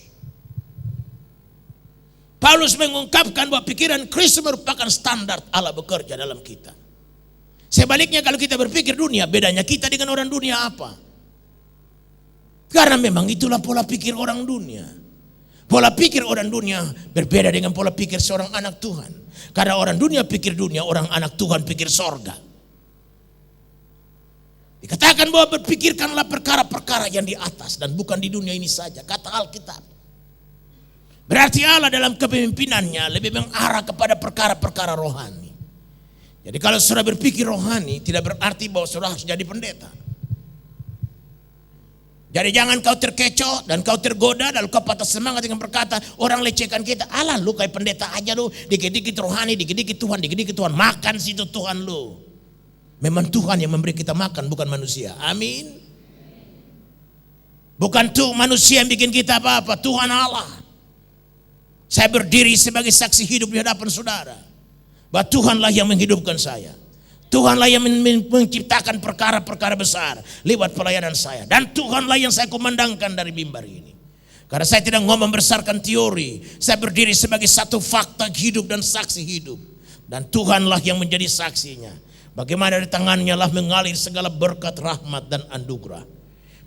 Paulus mengungkapkan bahwa pikiran Kristus merupakan standar Allah bekerja dalam kita. Sebaliknya kalau kita berpikir dunia, bedanya kita dengan orang dunia apa? Karena memang itulah pola pikir orang dunia. Pola pikir orang dunia berbeda dengan pola pikir seorang anak Tuhan. Karena orang dunia pikir dunia, orang anak Tuhan pikir sorga. Dikatakan bahwa berpikirkanlah perkara-perkara yang di atas dan bukan di dunia ini saja, kata Alkitab. Berarti Allah dalam kepemimpinannya lebih mengarah kepada perkara-perkara rohani. Jadi kalau saudara berpikir rohani, tidak berarti bahwa saudara harus jadi pendeta. Jadi jangan kau terkecoh dan kau tergoda dan kau patah semangat dengan berkata, orang lecehkan kita. Alah lu kayak pendeta aja lu, dikit-dikit rohani, dikit-dikit Tuhan, dikit-dikit Tuhan. Makan situ Tuhan lu. Memang Tuhan yang memberi kita makan, bukan manusia. Amin. Bukan tuh manusia yang bikin kita apa-apa, Tuhan Allah. Saya berdiri sebagai saksi hidup di hadapan saudara. Bahwa Tuhanlah yang menghidupkan saya. Tuhanlah yang menciptakan perkara-perkara besar lewat pelayanan saya. Dan Tuhanlah yang saya kumandangkan dari mimbar ini. Karena saya tidak ngomong berdasarkan teori. Saya berdiri sebagai satu fakta hidup dan saksi hidup. Dan Tuhanlah yang menjadi saksinya. Bagaimana dari tangannya lah mengalir segala berkat, rahmat dan anugerah.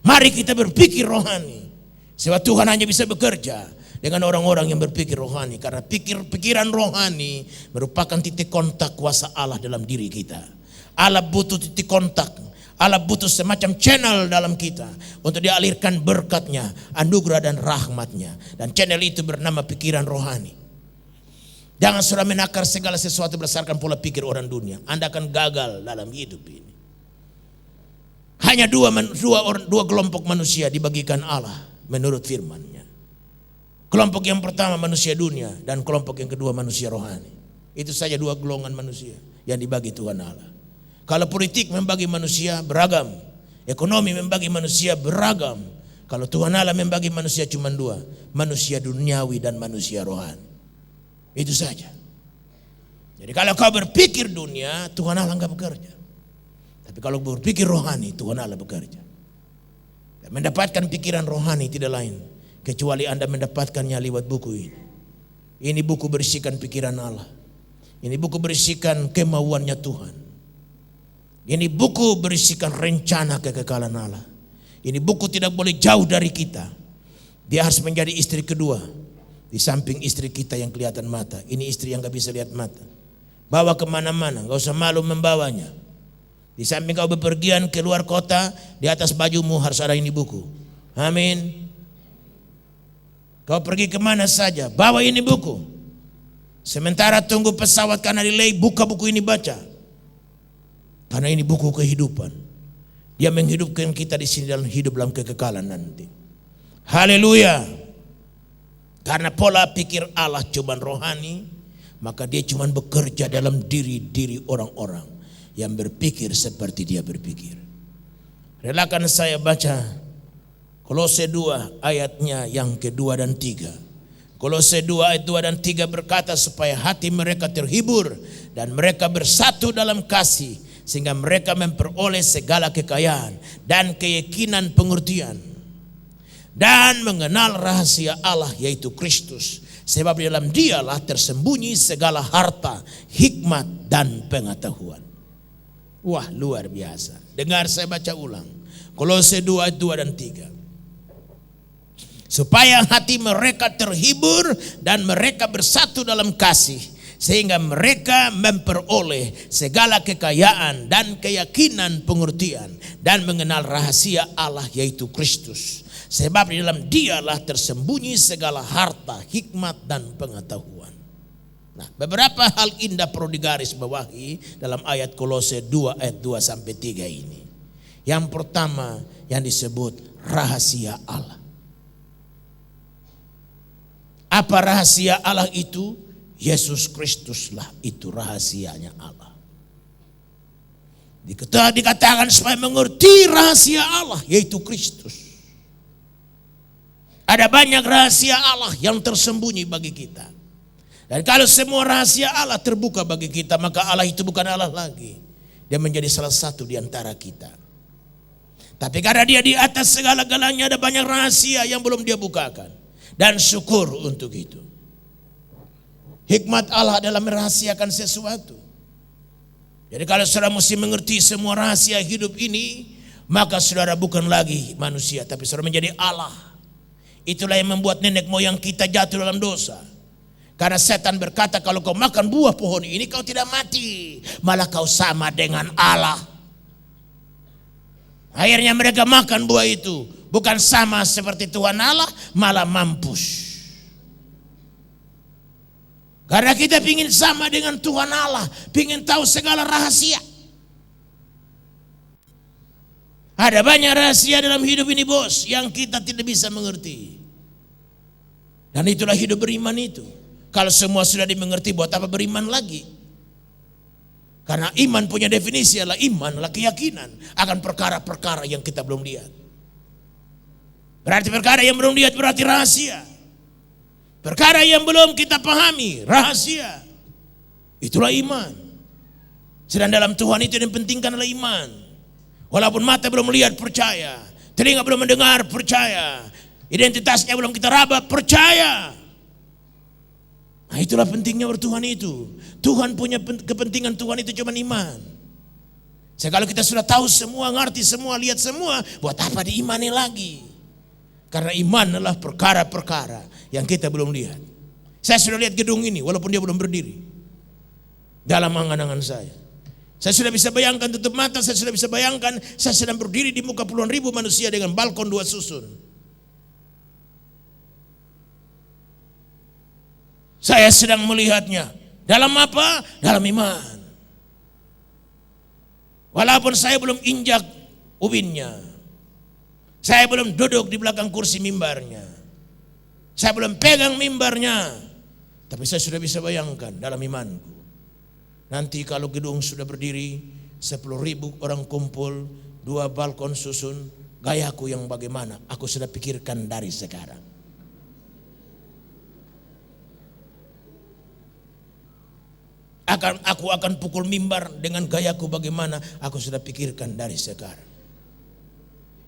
Mari kita berpikir rohani. Sebab Tuhan hanya bisa bekerja dengan orang-orang yang berpikir rohani. Karena pikiran rohani merupakan titik kontak kuasa Allah dalam diri kita. Allah butuh titik kontak. Allah butuh semacam channel dalam kita untuk dialirkan berkatnya, anugerah dan rahmatnya. Dan channel itu bernama pikiran rohani. Jangan sudah menakar segala sesuatu berdasarkan pola pikir orang dunia. Anda akan gagal dalam hidup ini. Hanya dua kelompok manusia dibagikan Allah menurut firman-Nya. Kelompok yang pertama manusia dunia dan kelompok yang kedua manusia rohani. Itu saja dua golongan manusia yang dibagi Tuhan Allah. Kalau politik membagi manusia beragam, ekonomi membagi manusia beragam. Kalau Tuhan Allah membagi manusia cuma dua, manusia duniawi dan manusia rohani. Itu saja. Jadi kalau kau berpikir dunia, Tuhan Allah enggak bekerja. Tapi kalau berpikir rohani, Tuhan Allah bekerja. Dan mendapatkan pikiran rohani tidak lain kecuali Anda mendapatkannya lewat buku ini. Ini buku berisikan pikiran Allah. Ini buku berisikan kemauannya Tuhan. Ini buku berisikan rencana kekekalan Allah. Ini buku tidak boleh jauh dari kita. Dia harus menjadi istri kedua di samping istri kita yang kelihatan mata. Ini istri yang gak bisa lihat mata. Bawa kemana-mana, gak usah malu membawanya. Di samping kau bepergian ke luar kota, di atas bajumu harus ada ini buku. Amin. Kau pergi kemana saja, bawa ini buku. Sementara tunggu pesawat karena delay, buka buku ini baca. Karena ini buku kehidupan. Dia menghidupkan kita di sini dalam hidup dalam kekekalan nanti. Haleluya. Karena pola pikir Allah cuma rohani, maka dia cuma bekerja dalam diri-diri orang-orang yang berpikir seperti dia berpikir. Relakan saya baca Kolose 2 ayatnya yang kedua dan 3. Kolose 2 ayat 2 dan 3 berkata supaya hati mereka terhibur dan mereka bersatu dalam kasih sehingga mereka memperoleh segala kekayaan dan keyakinan pengertian dan mengenal rahasia Allah yaitu Kristus, sebab di dalam Dialah tersembunyi segala harta, hikmat dan pengetahuan. Wah, luar biasa. Dengar saya baca ulang. Kolose 2 ayat 2 dan 3. Supaya hati mereka terhibur dan mereka bersatu dalam kasih sehingga mereka memperoleh segala kekayaan dan keyakinan pengertian dan mengenal rahasia Allah yaitu Kristus, sebab di dalam Dialah tersembunyi segala harta, hikmat dan pengetahuan. Nah, beberapa hal indah perlu digarisbawahi dalam ayat Kolose 2 ayat 2 sampai 3 ini. Yang pertama yang disebut rahasia Allah. Apa rahasia Allah itu? Yesus Kristuslah itu rahasianya Allah. Dikatakan supaya mengerti rahasia Allah yaitu Kristus. Ada banyak rahasia Allah yang tersembunyi bagi kita. Dan kalau semua rahasia Allah terbuka bagi kita, maka Allah itu bukan Allah lagi. Dia menjadi salah satu di antara kita. Tapi karena dia di atas segala-galanya, ada banyak rahasia yang belum dia bukakan. Dan syukur untuk itu. Hikmat Allah adalah merahasiakan sesuatu. Jadi kalau saudara mesti mengerti semua rahasia hidup ini, maka saudara bukan lagi manusia, tapi saudara menjadi Allah. Itulah yang membuat nenek moyang kita jatuh dalam dosa. Karena setan berkata kalau kau makan buah pohon ini kau tidak mati, malah kau sama dengan Allah. Akhirnya mereka makan buah itu, bukan sama seperti Tuhan Allah, malah mampus. Karena kita ingin sama dengan Tuhan Allah, ingin tahu segala rahasia. Ada banyak rahasia dalam hidup ini bos, yang kita tidak bisa mengerti. Dan itulah hidup beriman itu. Kalau semua sudah dimengerti, buat apa beriman lagi? Karena iman punya definisi adalah iman, adalah keyakinan akan perkara-perkara yang kita belum lihat. Berarti perkara yang belum lihat berarti rahasia. Perkara yang belum kita pahami, rahasia. Itulah iman. Sedang dalam Tuhan itu yang pentingkan adalah iman. Walaupun mata belum melihat, percaya. Telinga belum mendengar, percaya. Identitasnya belum kita raba, percaya. Nah itulah pentingnya bertuhan itu. Tuhan punya kepentingan Tuhan itu cuma iman. Kalau kita sudah tahu semua, ngerti semua, lihat semua, buat apa diimani lagi? Karena iman adalah perkara-perkara yang kita belum lihat. Saya sudah lihat gedung ini walaupun dia belum berdiri. Dalam angan-angan saya. Saya sudah bisa bayangkan tutup mata, saya sudah bisa bayangkan saya sedang berdiri di muka puluhan ribu manusia dengan balkon 2 susun. Saya sedang melihatnya. Dalam apa? Dalam iman. Walaupun saya belum injak ubinnya. Saya belum duduk di belakang kursi mimbarnya. Saya belum pegang mimbarnya. Tapi saya sudah bisa bayangkan dalam imanku. Nanti kalau gedung sudah berdiri, 10.000 orang kumpul, 2 balkon susun, gayaku yang bagaimana? Aku sudah pikirkan dari sekarang. Aku akan pukul mimbar dengan gayaku bagaimana, aku sudah pikirkan dari sekarang.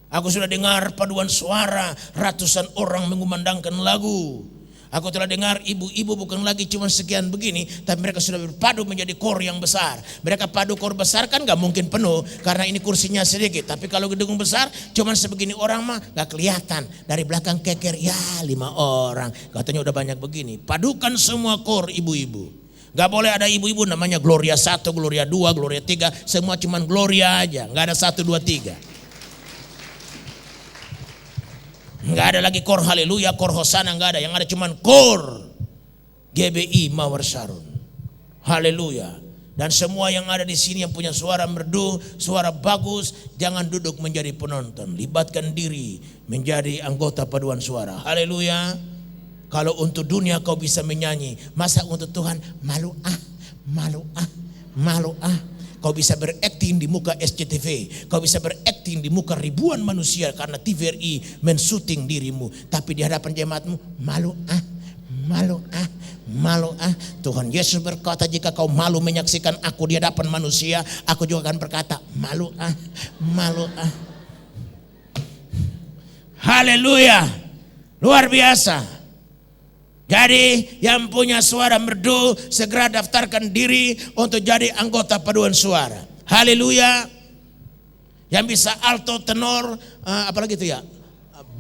Aku sudah dengar paduan suara ratusan orang mengumandangkan lagu. Aku telah dengar ibu-ibu bukan lagi cuma sekian begini, tapi mereka sudah berpadu menjadi kor yang besar. Mereka padu kor besar kan gak mungkin penuh karena ini kursinya sedikit. Tapi kalau gedung besar cuma sebegini orang mah gak kelihatan. Dari belakang keker ya 5 orang. Katanya udah banyak begini. Padukan semua kor ibu-ibu. Gak boleh ada ibu-ibu namanya Gloria 1, Gloria 2, Gloria 3. Semua cuman Gloria aja. Gak ada 1, 2, 3. Nggak ada lagi kor haleluya, kor hosana, nggak ada. Yang ada cuman kor GBI Mawar Sarun. Haleluya. Dan semua yang ada di sini yang punya suara merdu, suara bagus, jangan duduk menjadi penonton. Libatkan diri menjadi anggota paduan suara. Haleluya. Kalau untuk dunia kau bisa menyanyi, masa untuk Tuhan malu ah, malu ah, malu ah. Kau bisa berakting di muka SCTV. Kau bisa berakting di muka ribuan manusia karena TVRI mensyuting dirimu. Tapi di hadapan jemaatmu malu ah, malu ah, malu ah. Tuhan Yesus berkata, jika kau malu menyaksikan aku di hadapan manusia, aku juga akan berkata malu ah, malu ah. Haleluya. Luar biasa. Jadi yang punya suara merdu segera daftarkan diri untuk jadi anggota paduan suara. Haleluya. Yang bisa alto, tenor, apalagi itu ya,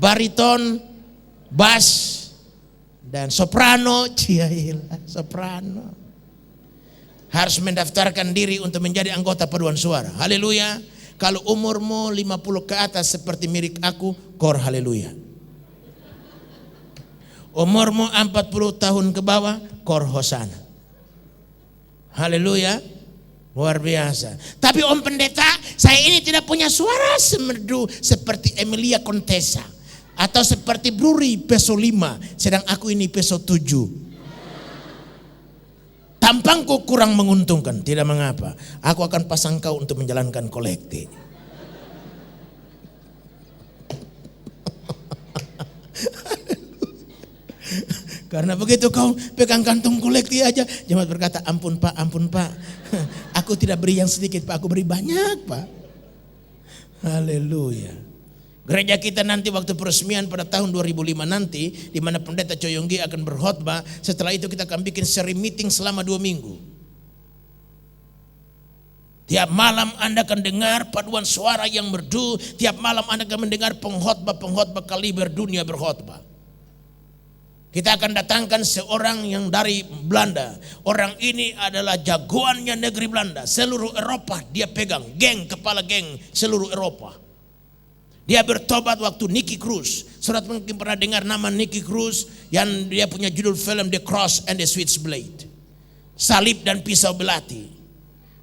bariton, bass, dan soprano. Ciailah, soprano. Harus mendaftarkan diri untuk menjadi anggota paduan suara. Haleluya. Kalau umurmu 50 ke atas seperti mirip aku, kor haleluya. Umurmu 40 tahun ke bawah, kor hosana. Haleluya. Luar biasa. Tapi Om Pendeta, saya ini tidak punya suara semerdu seperti Emilia Contessa atau seperti Bruri peso 5, sedang aku ini peso 7. Tampangku kurang menguntungkan, tidak mengapa. Aku akan pasang kau untuk menjalankan kolekte. Karena begitu kau pegang kantong kolekti aja, jemaat berkata, ampun Pak, ampun Pak. Aku tidak beri yang sedikit Pak, aku beri banyak Pak. Haleluya. Gereja kita nanti waktu peresmian pada tahun 2005 nanti, di mana Pendeta Coyonggi akan berkhotbah. Setelah itu kita akan bikin seri meeting selama 2 minggu. Tiap malam Anda akan dengar paduan suara yang merdu. Tiap malam Anda akan mendengar pengkhotbah kaliber dunia berkhotbah. Kita akan datangkan seorang yang dari Belanda. Orang ini adalah jagoannya negeri Belanda. Seluruh Eropa dia pegang. Kepala geng seluruh Eropa. Dia bertobat waktu Nicky Cruz. Saudara mungkin pernah dengar nama Nicky Cruz yang dia punya judul film The Cross and the Switchblade. Salib dan pisau belati.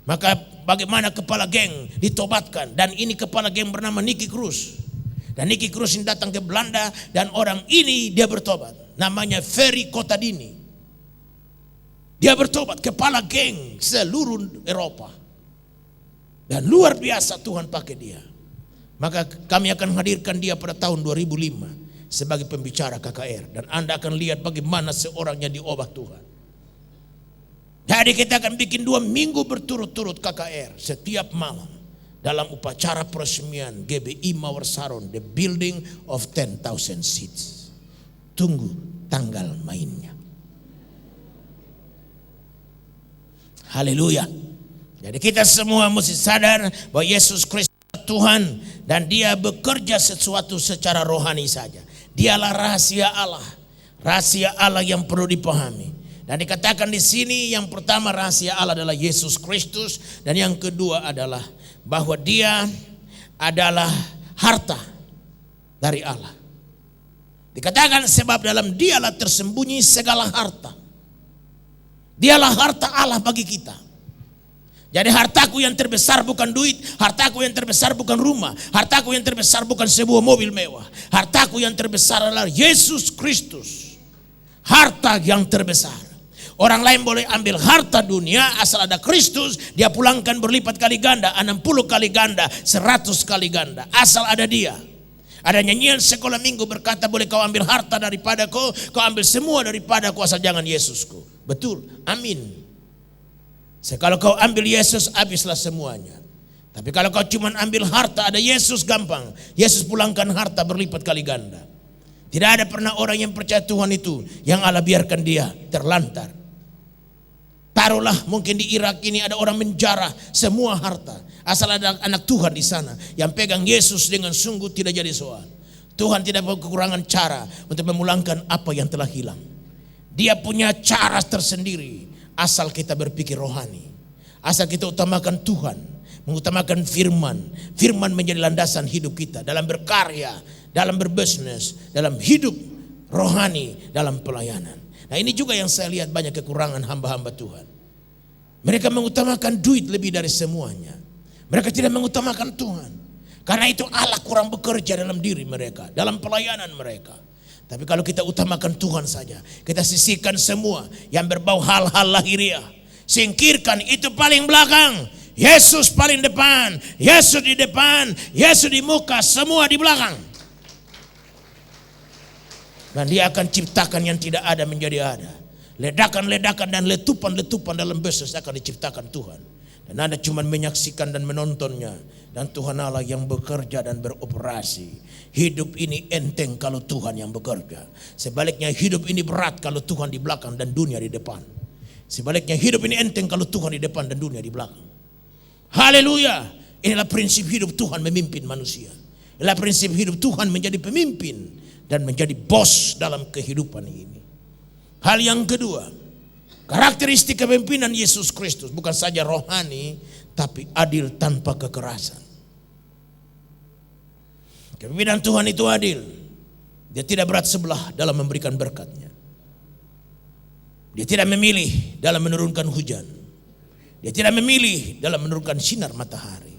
Maka bagaimana kepala geng ditobatkan. Dan ini kepala geng bernama Nicky Cruz. Dan Nicky Cruz ini datang ke Belanda dan orang ini dia bertobat. Namanya Ferry Kotadini. Dia bertobat, kepala geng seluruh Eropa. Dan luar biasa Tuhan pakai dia. Maka kami akan hadirkan dia pada tahun 2005 sebagai pembicara KKR. Dan Anda akan lihat bagaimana seorangnya diubah Tuhan. Jadi kita akan bikin 2 minggu berturut-turut KKR setiap malam. Dalam upacara peresmian GBI Mawar Sarun, the building of 10,000 seats. Tunggu tanggal mainnya. Haleluya. Jadi kita semua mesti sadar bahwa Yesus Kristus Tuhan dan dia bekerja sesuatu secara rohani saja. Dialah rahasia Allah. Rahasia Allah yang perlu dipahami. Dan dikatakan di sini yang pertama rahasia Allah adalah Yesus Kristus dan yang kedua adalah bahwa dia adalah harta dari Allah. Dikatakan sebab dalam dialah tersembunyi segala harta. Dialah harta Allah bagi kita. Jadi hartaku yang terbesar bukan duit. Hartaku yang terbesar bukan rumah. Hartaku yang terbesar bukan sebuah mobil mewah. Hartaku yang terbesar adalah Yesus Kristus. Harta yang terbesar. Orang lain boleh ambil harta dunia asal ada Kristus. Dia pulangkan berlipat kali ganda. 60 kali ganda. 100 kali ganda. Asal ada dia. Ada nyanyian sekolah minggu berkata, boleh kau ambil harta daripadaku, kau ambil semua daripadaku asal jangan Yesusku. Betul, amin. Kalau kau ambil Yesus, habislah semuanya. Tapi kalau kau cuma ambil harta, ada Yesus gampang. Yesus pulangkan harta berlipat kali ganda. Tidak ada pernah orang yang percaya Tuhan itu yang Allah biarkan dia terlantar. Taruhlah mungkin di Irak ini ada orang menjarah semua harta. Asal ada anak Tuhan di sana yang pegang Yesus dengan sungguh tidak jadi soal. Tuhan tidak kekurangan cara untuk memulangkan apa yang telah hilang. Dia punya cara tersendiri asal kita berpikir rohani. Asal kita utamakan Tuhan, mengutamakan firman. Firman menjadi landasan hidup kita dalam berkarya, dalam berbisnis, dalam hidup rohani, dalam pelayanan. Nah, ini juga yang saya lihat banyak kekurangan hamba-hamba Tuhan. Mereka mengutamakan duit lebih dari semuanya. Mereka tidak mengutamakan Tuhan. Karena itu Allah kurang bekerja dalam diri mereka, dalam pelayanan mereka. Tapi kalau kita utamakan Tuhan saja, kita sisihkan semua yang berbau hal-hal lahiriah. Singkirkan itu paling belakang. Yesus paling depan. Yesus di depan, Yesus di muka, semua di belakang. Dan dia akan ciptakan yang tidak ada menjadi ada. Ledakan-ledakan dan letupan-letupan dalam bisnis akan diciptakan Tuhan. Dan Anda cuma menyaksikan dan menontonnya. Dan Tuhan Allah yang bekerja dan beroperasi. Hidup ini enteng kalau Tuhan yang bekerja. Sebaliknya hidup ini berat kalau Tuhan di belakang dan dunia di depan. Sebaliknya hidup ini enteng kalau Tuhan di depan dan dunia di belakang. Haleluya. Inilah prinsip hidup Tuhan memimpin manusia. Inilah prinsip hidup Tuhan menjadi pemimpin dan menjadi bos dalam kehidupan ini. Hal yang kedua, karakteristik kepemimpinan Yesus Kristus bukan saja rohani, tapi adil tanpa kekerasan. Kepemimpinan Tuhan itu adil. Dia tidak berat sebelah dalam memberikan berkat-Nya. Dia tidak memilih dalam menurunkan hujan. Dia tidak memilih dalam menurunkan sinar matahari.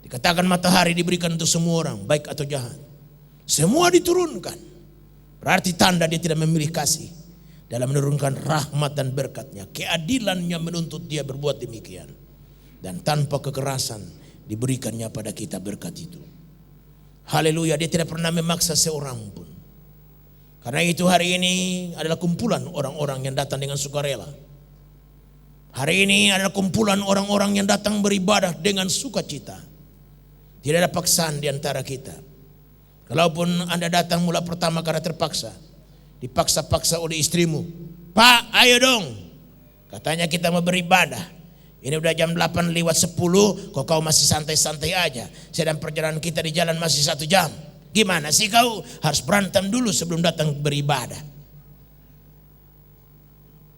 Dikatakan matahari diberikan untuk semua orang, baik atau jahat. Semua diturunkan. Berarti tanda dia tidak memilih kasih dalam menurunkan rahmat dan berkat-Nya. Keadilan-Nya menuntut dia berbuat demikian. Dan tanpa kekerasan diberikannya pada kita berkat itu. Haleluya, dia tidak pernah memaksa seorang pun. Karena itu hari ini adalah kumpulan orang-orang yang datang dengan sukarela. Hari ini adalah kumpulan orang-orang yang datang beribadah dengan sukacita. Tidak ada paksaan di antara kita. Kalaupun Anda datang mula pertama karena terpaksa, dipaksa-paksa oleh istrimu, Pak ayo dong, katanya kita mau beribadah, ini udah jam 8 lewat 10, kau masih santai-santai aja, sedang perjalanan kita di jalan masih 1 jam, gimana sih kau, harus berantem dulu sebelum datang beribadah,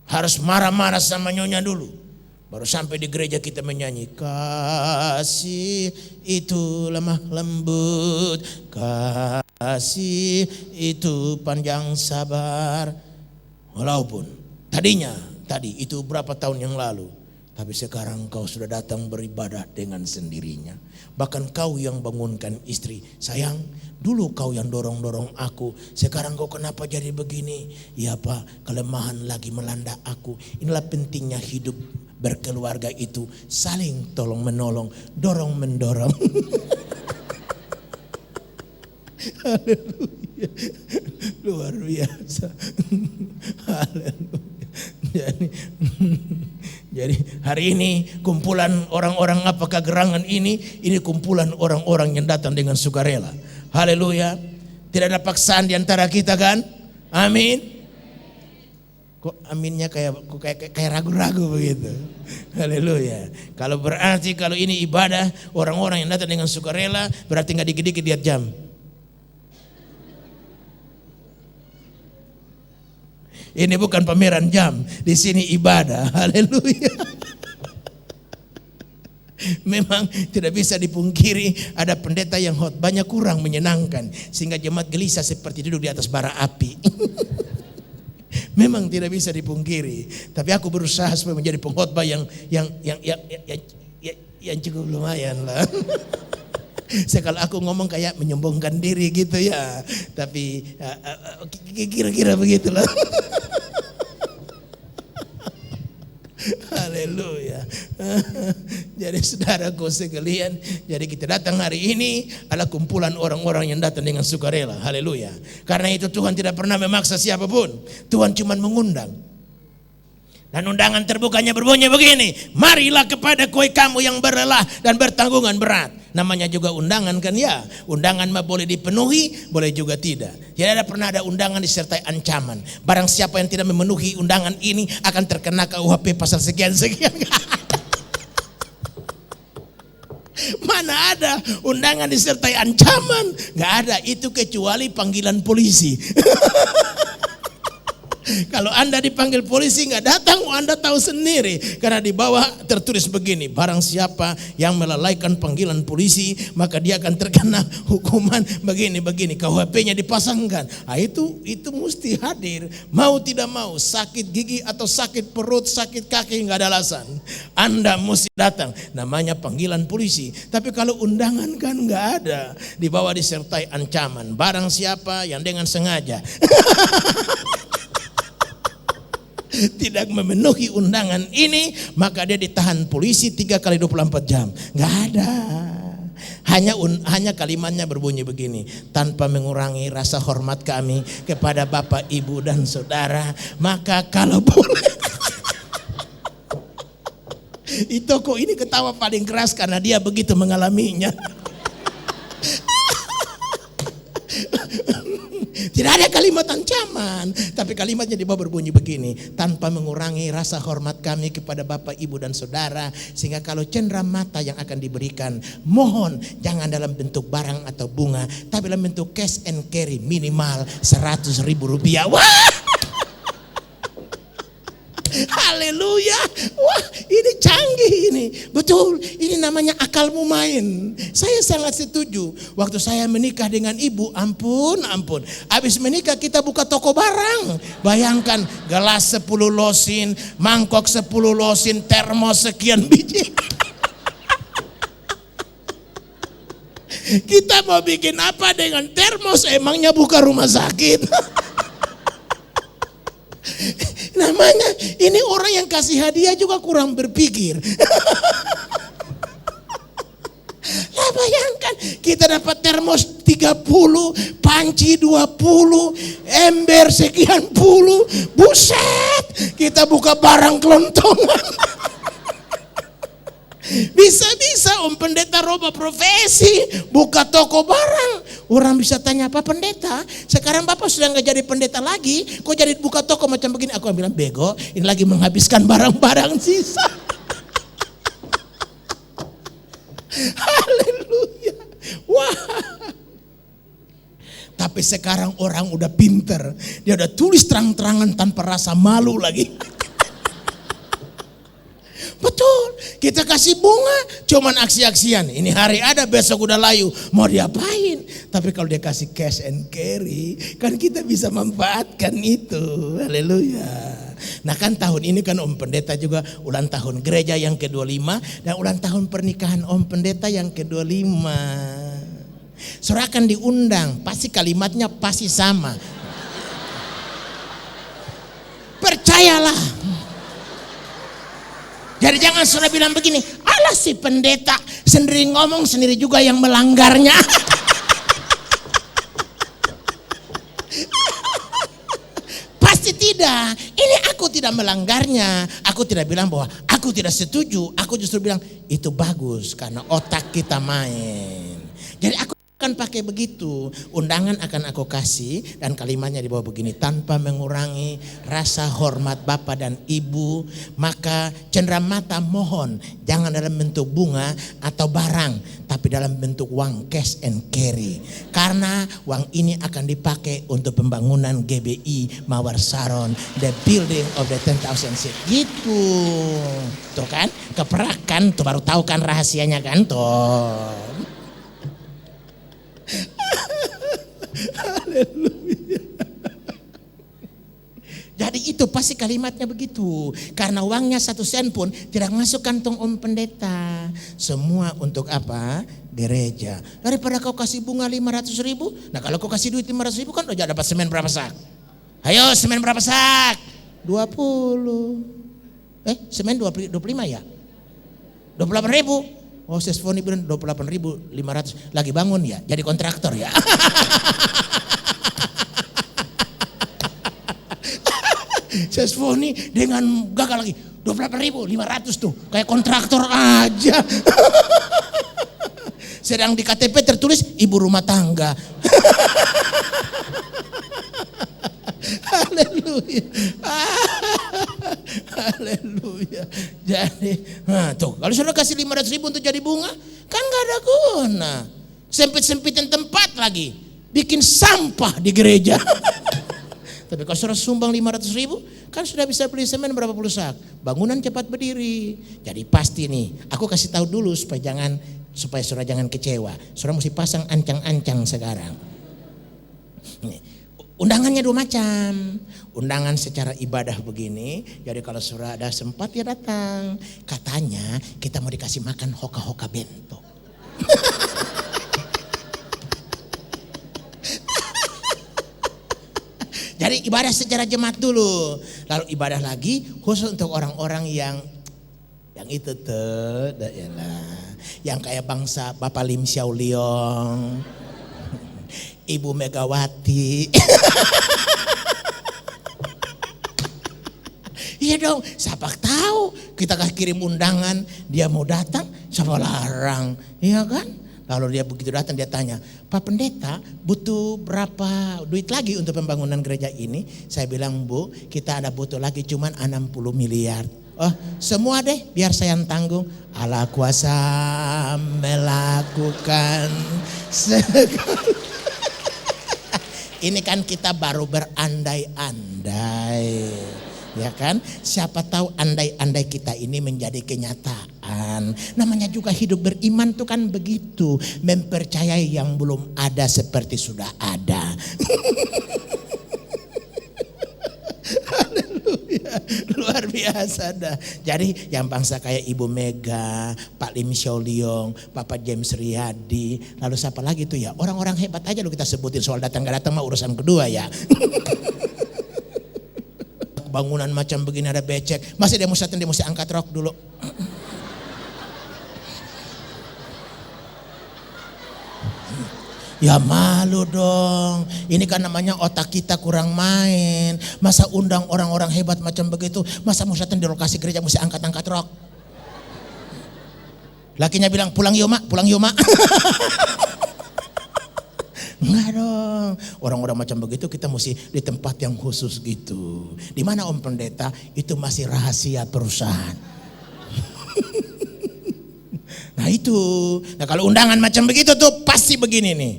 harus marah-marah sama nyonya dulu. Baru sampai di gereja kita menyanyi, kasih itu lemah lembut, kasih itu panjang sabar. Walaupun tadi itu berapa tahun yang lalu, tapi sekarang kau sudah datang beribadah dengan sendirinya. Bahkan kau yang bangunkan istri, sayang dulu kau yang dorong-dorong aku, sekarang kau kenapa jadi begini? Ya Pak, kelemahan lagi melanda aku. Inilah pentingnya hidup berkeluarga itu, saling tolong menolong, dorong mendorong. Haleluya, luar biasa. Haleluya. Jadi hari ini kumpulan orang-orang apakah gerangan ini kumpulan orang-orang yang datang dengan sukarela. Haleluya. Tidak ada paksaan di antara kita kan? Amin. Kok aminnya kayak ragu-ragu begitu. Haleluya. Kalau berarti kalau ini ibadah orang-orang yang datang dengan sukarela, berarti nggak dikit-dikit lihat jam. Ini bukan pameran jam, di sini ibadah. Haleluya. Memang tidak bisa dipungkiri ada pendeta yang khotbahnya kurang menyenangkan sehingga jemaat gelisah seperti duduk di atas bara api. Memang tidak bisa dipungkiri, tapi aku berusaha supaya menjadi pengkhotbah yang cukup lumayan lah. Kalau aku ngomong kayak menyombongkan diri gitu ya, tapi kira-kira begitulah. Haleluya. Jadi saudaraku sekalian, jadi kita datang hari ini adalah kumpulan orang-orang yang datang dengan sukarela. Haleluya. Karena itu Tuhan tidak pernah memaksa siapapun. Tuhan cuma mengundang. Dan undangan terbukanya berbunyi begini, marilah kepada kamu yang berlelah dan bertanggungan berat. Namanya juga undangan kan ya. Undangan mah boleh dipenuhi, boleh juga tidak. Tidak pernah ada undangan disertai ancaman. Barang siapa yang tidak memenuhi undangan ini akan terkena KUHP pasal sekian-sekian. Mana ada undangan disertai ancaman? Gak ada, itu kecuali panggilan polisi. Kalau Anda dipanggil polisi nggak datang, Anda tahu sendiri. Karena di bawah tertulis begini, barang siapa yang melalaikan panggilan polisi, maka dia akan terkena hukuman begini-begini. KUHP-nya dipasangkan. Nah, itu mesti hadir. Mau tidak mau, sakit gigi atau sakit perut, sakit kaki, nggak ada alasan. Anda mesti datang. Namanya panggilan polisi. Tapi kalau undangan kan nggak ada. Di bawah disertai ancaman. Barang siapa yang dengan sengaja tidak memenuhi undangan ini, maka dia ditahan polisi 3 kali 24 jam. Gak ada. Hanya kalimatnya berbunyi begini, tanpa mengurangi rasa hormat kami kepada Bapak, Ibu, dan Saudara, maka kalau boleh. Itu kok ini ketawa paling keras karena dia begitu mengalaminya. Tidak ada kalimat ancaman, tapi kalimatnya di bawah berbunyi begini, tanpa mengurangi rasa hormat kami kepada Bapak, Ibu, dan Saudara, sehingga kalau cendera mata yang akan diberikan, mohon jangan dalam bentuk barang atau bunga, tapi dalam bentuk cash and carry minimal 100.000 rupiah. Wah! Haleluya. Wah, ini canggih ini. Betul, ini namanya akalmu main. Saya sangat setuju. Waktu saya menikah dengan ibu, ampun. Habis menikah kita buka toko barang. Bayangkan, gelas 10 losin, mangkok 10 losin, termos sekian biji. Kita mau bikin apa dengan termos? Emangnya buka rumah sakit? Namanya ini orang yang kasih hadiah juga kurang berpikir. Lah bayangkan kita dapat termos 30, panci 20, ember sekian puluh. Buset, kita buka barang kelontongan. Bisa-bisa Om Pendeta robah profesi, buka toko barang. Orang bisa tanya, Pak Pendeta, sekarang Bapak sudah gak jadi pendeta lagi, kok jadi buka toko macam begini? Aku bilang, bego, ini lagi menghabiskan barang-barang sisa. Haleluya. Wah. Tapi sekarang orang udah pinter, dia udah tulis terang-terangan tanpa rasa malu lagi. Betul, kita kasih bunga cuman aksi-aksian. Ini hari ada, besok udah layu, mau diapain? Tapi kalau dia kasih cash and carry, kan kita bisa manfaatkan itu. Haleluya. Nah kan tahun ini kan Om Pendeta juga ulang tahun gereja yang ke-25 dan ulang tahun pernikahan Om Pendeta yang ke-25. Saudara akan diundang, pasti kalimatnya pasti sama. Percayalah. Jadi jangan saudara bilang begini, alah si pendeta sendiri ngomong sendiri juga yang melanggarnya. Pasti tidak, ini aku tidak melanggarnya. Aku tidak bilang bahwa aku tidak setuju, aku justru bilang itu bagus karena otak kita main. Jadi aku akan pakai begitu, undangan akan aku kasih dan kalimatnya di bawah begini, tanpa mengurangi rasa hormat Bapak dan Ibu, maka cendera mata mohon jangan dalam bentuk bunga atau barang, tapi dalam bentuk uang cash and carry, karena uang ini akan dipakai untuk pembangunan GBI Mawar Saron, the building of the 10,000 seat. Gitu tuh kan, keperakan tuh, baru tahu kan rahasianya kan tuh. Haleluya. Jadi itu pasti kalimatnya begitu. Karena uangnya 1 sen pun tidak masuk kantong Om Pendeta. Semua untuk apa? Gereja. Daripada kau kasih bunga 500.000. Nah kalau kau kasih duit 500.000 kan udah dapat semen berapa sak? Ayo semen berapa sak? 20. Semen 25 ya? 28.000. Oh, Sesfoni bilang 28.500 lagi bangun ya, jadi kontraktor ya. Sesfoni dengan gagal lagi 28.500 tuh, kayak kontraktor aja. Sedang di KTP tertulis ibu rumah tangga. Haleluya. Haleluya. Jadi, tuh kalau sudah kasih 500.000 untuk jadi bunga, kan gak ada guna. Sempit-sempitin tempat lagi, bikin sampah di gereja. Tapi kalau sudah sumbang 500.000, kan sudah bisa beli semen berapa puluh sak. Bangunan cepat berdiri. Jadi pasti nih, aku kasih tahu dulu supaya saudara jangan kecewa. Saudara mesti pasang ancang-ancang sekarang. Nih, undangannya 2 macam. Undangan secara ibadah begini. Jadi kalau saudara ada sempat ya datang. Katanya kita mau dikasih makan hoka-hoka bento. Jadi ibadah secara jemaat dulu. Lalu ibadah lagi khusus untuk orang-orang yang itu tuh, yang kayak bangsa Bapak Lim Xiao Leong, Ibu Megawati. Iya dong, siapa tahu kita kirim undangan, dia mau datang, siapa larang, iya kan? Lalu dia begitu datang dia tanya, Pak Pendeta butuh berapa duit lagi untuk pembangunan gereja ini? Saya bilang, Bu, kita ada butuh lagi cuman 60 miliar. Oh, semua deh biar saya yang tanggung. Allah kuasa melakukan segala. Ini kan kita baru berandai-andai. Ya kan? Siapa tahu andai-andai kita ini menjadi kenyataan. Namanya juga hidup beriman tuh kan begitu. Mempercayai yang belum ada seperti sudah ada. Haleluya. Luar biasa dah. Jadi yang bangsa kayak Ibu Mega, Pak Lim Xiao Leong, Bapak James Riyadi. Lalu siapa lagi tuh ya? Orang-orang hebat aja lo kita sebutin. Soal datang gak datang mah urusan kedua ya. Bangunan macam begini ada becek, masih dia mesti angkat rok dulu. Ya malu dong, ini kan namanya otak kita kurang main. Masa undang orang-orang hebat macam begitu, masa musatan di lokasi gereja mesti angkat-angkat rok. Lakinya bilang pulang yuk mak, pulang yuk mak. Enggak dong, orang-orang macam begitu kita mesti di tempat yang khusus gitu. Di mana Om Pendeta? Itu masih rahasia perusahaan. Nah itu, nah kalau undangan macam begitu tuh pasti begini nih.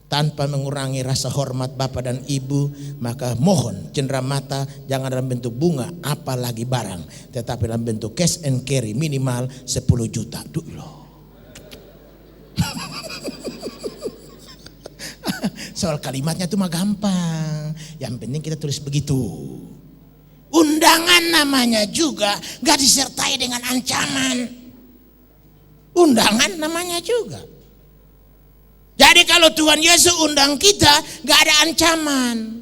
Tanpa mengurangi rasa hormat Bapak dan Ibu, maka mohon cenderamata jangan dalam bentuk bunga apalagi barang, tetapi dalam bentuk cash and carry minimal 10 juta. Duh loh. Soal kalimatnya tuh mah gampang. Yang penting kita tulis begitu. Undangan namanya juga gak disertai dengan ancaman. Undangan namanya juga. Jadi kalau Tuhan Yesus undang kita gak ada ancaman.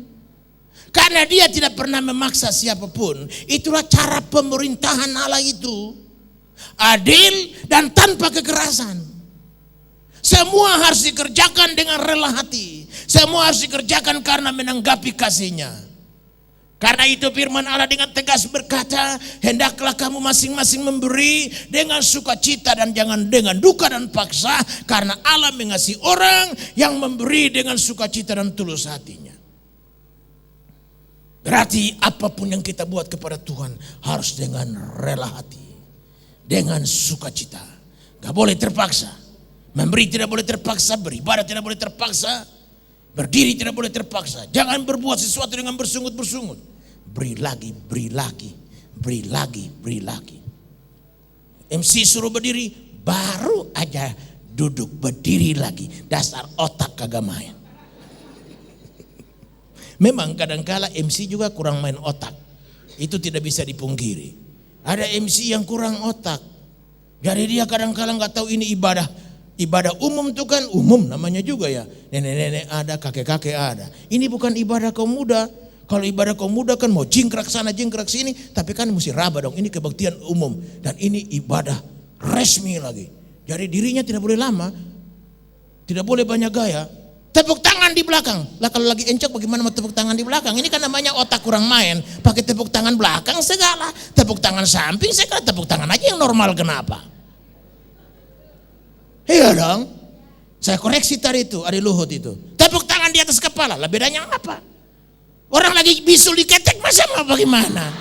Karena dia tidak pernah memaksa siapapun. Itulah cara pemerintahan Allah itu. Adil dan tanpa kekerasan. Semua harus dikerjakan dengan rela hati. Semua harus dikerjakan karena menanggapi kasih-Nya. Karena itu firman Allah dengan tegas berkata, hendaklah kamu masing-masing memberi dengan sukacita dan jangan dengan duka dan paksa. Karena Allah mengasihi orang yang memberi dengan sukacita dan tulus hatinya. Berarti apapun yang kita buat kepada Tuhan harus dengan rela hati. Dengan sukacita. Gak boleh terpaksa. Memberi tidak boleh terpaksa, beribadah tidak boleh terpaksa, berdiri tidak boleh terpaksa. Jangan berbuat sesuatu dengan bersungut-bersungut. Beri lagi, beri lagi, beri lagi, beri lagi. MC suruh berdiri, baru aja duduk berdiri lagi. Dasar otak kagak main. Memang kadang-kala MC juga kurang main otak. Itu tidak bisa dipungkiri. Ada MC yang kurang otak. Jadi dia kadang-kala gak tahu ini ibadah. Ibadah umum itu kan umum namanya juga ya. Nenek-nenek ada, kakek-kakek ada. Ini bukan ibadah kaum muda. Kalau ibadah kaum muda kan mau jingkrak sana, jingkrak sini. Tapi kan mesti raba dong. Ini kebaktian umum. Dan ini ibadah resmi lagi. Jadi dirinya tidak boleh lama. Tidak boleh banyak gaya. Tepuk tangan di belakang. Lah kalau lagi encok bagaimana mau tepuk tangan di belakang? Ini kan namanya otak kurang main. Pakai tepuk tangan belakang segala. Tepuk tangan samping segala. Tepuk tangan aja yang normal, kenapa? Iya dong. Saya koreksi tadi itu, Adi Luhut itu. Tepuk tangan di atas kepala. Lah bedanya apa? Orang lagi bisul diketek masa mau bagaimana?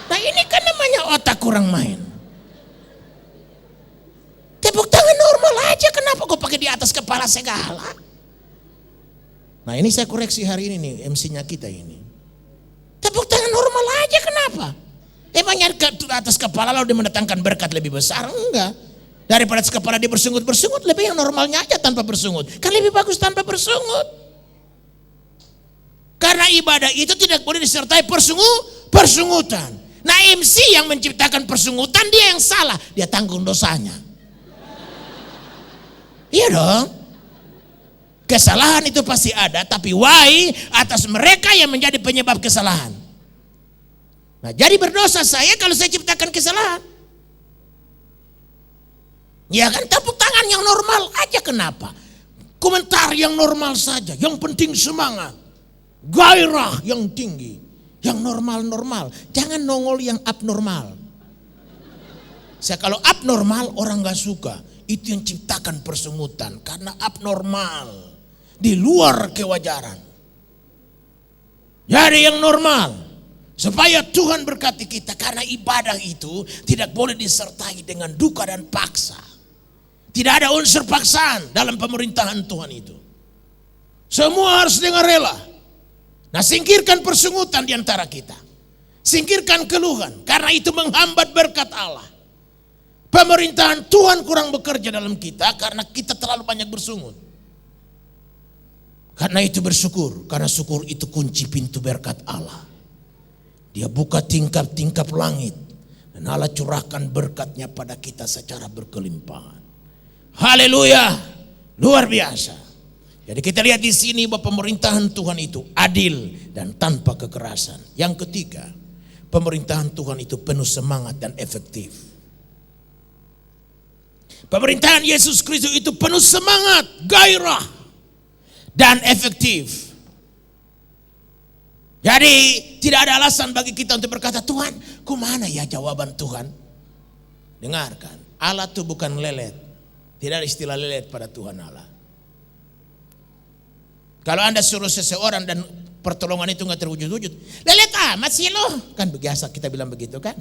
Nah ini kan namanya otak kurang main. Tepuk tangan normal aja, kenapa kok pakai di atas kepala segala? Nah ini saya koreksi hari ini nih MC-nya kita ini. Tepuk tangan normal aja, kenapa? Emangnya ke atas kepala lalu dia mendatangkan berkat lebih besar? Enggak. Daripada atas kepala dia bersungut-bersungut, lebih yang normalnya aja tanpa bersungut. Kan lebih bagus tanpa bersungut. Karena ibadah itu tidak boleh disertai persungutan. Nah MC yang menciptakan persungutan dia yang salah. Dia tanggung dosanya. Iya dong. Kesalahan itu pasti ada, tapi why atas mereka yang menjadi penyebab kesalahan. Nah jadi berdosa saya kalau saya ciptakan kesalahan. Ya kan, tepuk tangan yang normal aja, kenapa? Komentar yang normal saja, yang penting semangat. Gairah yang tinggi, yang normal-normal. Jangan nongol yang abnormal. Saya kalau abnormal orang gak suka. Itu yang ciptakan persungutan, karena abnormal. Di luar kewajaran. Jadi yang normal. Supaya Tuhan berkati kita. Karena ibadah itu tidak boleh disertai dengan duka dan paksa. Tidak ada unsur paksaan dalam pemerintahan Tuhan itu. Semua harus dengan rela. Nah singkirkan persungutan di antara kita. Singkirkan keluhan. Karena itu menghambat berkat Allah. Pemerintahan Tuhan kurang bekerja dalam kita. Karena kita terlalu banyak bersungut. Karena itu bersyukur, karena syukur itu kunci pintu berkat Allah. Dia buka tingkap-tingkap langit dan Allah curahkan berkatnya pada kita secara berkelimpahan. Haleluya, luar biasa. Jadi kita lihat di sini bahwa pemerintahan Tuhan itu adil dan tanpa kekerasan. Yang ketiga, pemerintahan Tuhan itu penuh semangat dan efektif. Pemerintahan Yesus Kristus itu penuh semangat, gairah, dan efektif. Jadi tidak ada alasan bagi kita untuk berkata, Tuhan, kumana ya jawaban Tuhan? Dengarkan, Allah itu bukan lelet. Tidak ada istilah lelet pada Tuhan Allah. Kalau Anda suruh seseorang dan pertolongan itu nggak terwujud-wujud, lelet amat sih lo. Kan biasa kita bilang begitu kan.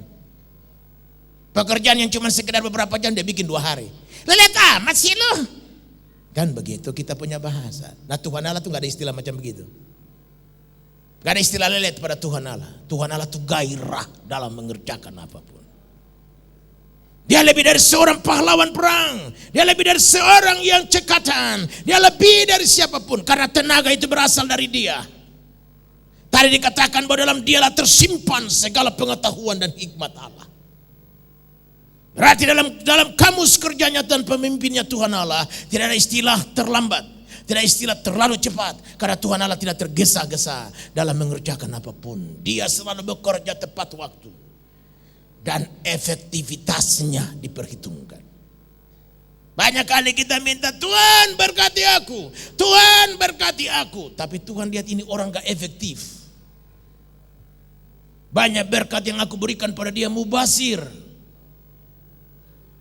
Pekerjaan yang cuma sekedar beberapa jam dia bikin 2 hari. Lelet amat sih lo. Kan begitu kita punya bahasa. Nah Tuhan Allah tuh gak ada istilah macam begitu. Gak ada istilah lelet pada Tuhan Allah. Tuhan Allah tuh gairah dalam mengerjakan apapun. Dia lebih dari seorang pahlawan perang. Dia lebih dari seorang yang cekatan. Dia lebih dari siapapun. Karena tenaga itu berasal dari dia. Tadi dikatakan bahwa dalam dialah tersimpan segala pengetahuan dan hikmat Allah. Berarti dalam kamus kerjanya dan pemimpinnya Tuhan Allah tidak ada istilah terlambat, tidak ada istilah terlalu cepat, karena Tuhan Allah tidak tergesa-gesa dalam mengerjakan apapun. Dia selalu bekerja tepat waktu dan efektivitasnya diperhitungkan. Banyak kali kita minta Tuhan berkati aku, Tuhan berkati aku, tapi Tuhan lihat ini orang gak efektif. Banyak berkat yang aku berikan pada dia mubazir.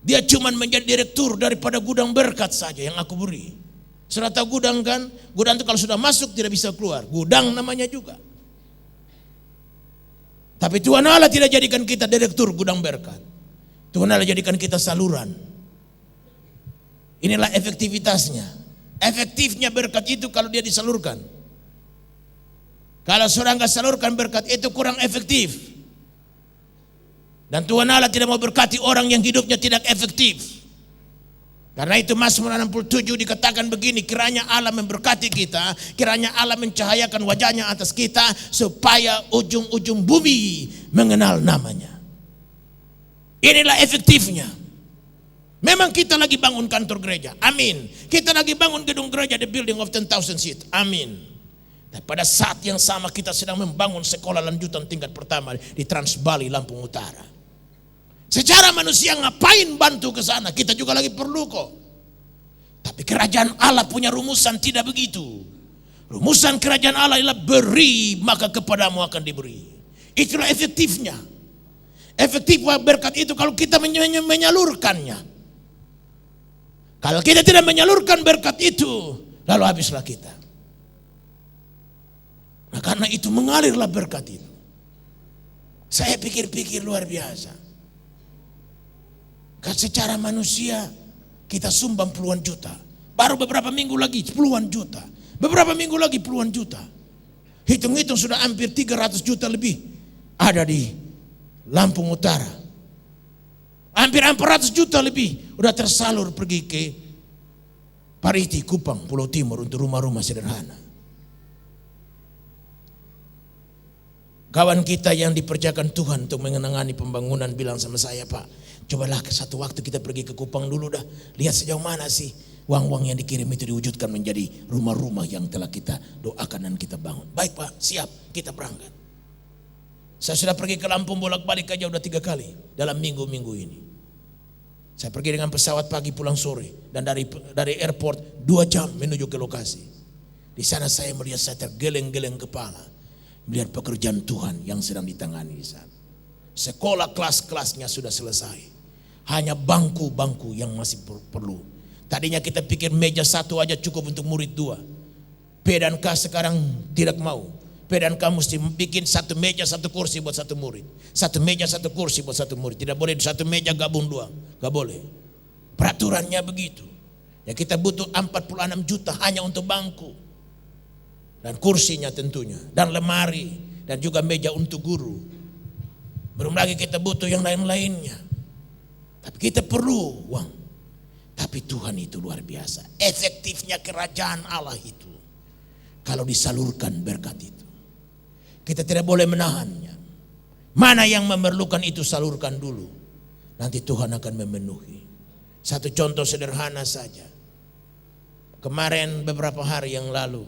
Dia cuma menjadi direktur daripada gudang berkat saja yang aku beri. Sudah tahu gudang kan? Gudang itu kalau sudah masuk tidak bisa keluar. Gudang namanya juga. Tapi Tuhan Allah tidak jadikan kita direktur gudang berkat. Tuhan Allah jadikan kita saluran. Inilah efektivitasnya. Efektifnya berkat itu kalau dia disalurkan. Kalau seorang gak salurkan berkat itu kurang efektif. Dan Tuhan Allah tidak mau berkati orang yang hidupnya tidak efektif. Karena itu Mazmur 67 dikatakan begini, kiranya Allah memberkati kita, kiranya Allah mencahayakan wajahnya atas kita, supaya ujung-ujung bumi mengenal namanya. Inilah efektifnya. Memang kita lagi bangun kantor gereja, amin. Kita lagi bangun gedung gereja, the building of 10,000 seat, amin. Dan pada saat yang sama kita sedang membangun sekolah lanjutan tingkat pertama di Trans Bali, Lampung Utara. Secara manusia ngapain bantu ke sana? Kita juga lagi perlu kok. Tapi kerajaan Allah punya rumusan tidak begitu. Rumusan kerajaan Allah ialah beri maka kepadamu akan diberi. Itulah efektifnya. Efektif berkat itu kalau kita menyalurkannya. Kalau kita tidak menyalurkan berkat itu, lalu habislah kita. Nah, karena itu mengalirlah berkat itu. Saya pikir-pikir luar biasa. Karena secara manusia kita sumbang puluhan juta. Baru beberapa minggu lagi puluhan juta. Beberapa minggu lagi puluhan juta. Hitung-hitung sudah hampir 300 juta lebih ada di Lampung Utara. Hampir 400 juta lebih udah tersalur pergi ke Pariti, Kupang, Pulau Timur untuk rumah-rumah sederhana. Kawan kita yang dipercayakan Tuhan untuk mengenangani pembangunan bilang sama saya, Pak, cobalah satu waktu kita pergi ke Kupang dulu dah. Lihat sejauh mana sih uang-uang yang dikirim itu diwujudkan menjadi rumah-rumah yang telah kita doakan dan kita bangun. Baik Pak, siap, kita berangkat. Saya sudah pergi ke Lampung bolak-balik aja udah 3 kali dalam minggu-minggu ini. Saya pergi dengan pesawat pagi pulang sore. Dan dari airport 2 jam menuju ke lokasi. Di sana saya melihat, saya tergeleng-geleng kepala. Melihat pekerjaan Tuhan yang sedang ditangani di sana. Sekolah kelas-kelasnya sudah selesai. Hanya bangku-bangku yang masih perlu. Tadinya kita pikir meja 1 aja cukup untuk murid 2. P dan K sekarang tidak mau. P dan K mesti bikin 1 meja 1 kursi buat 1 murid. 1 meja 1 kursi buat 1 murid. Tidak boleh 1 meja gabung 2. Gak boleh. Peraturannya begitu. Ya kita butuh 46 juta hanya untuk bangku. Dan kursinya tentunya. Dan lemari. Dan juga meja untuk guru. Belum lagi kita butuh yang lain-lainnya. Tapi kita perlu uang. Tapi Tuhan itu luar biasa. Efektifnya kerajaan Allah itu. Kalau disalurkan berkat itu. Kita tidak boleh menahannya. Mana yang memerlukan itu salurkan dulu. Nanti Tuhan akan memenuhi. Satu contoh sederhana saja. Kemarin beberapa hari yang lalu.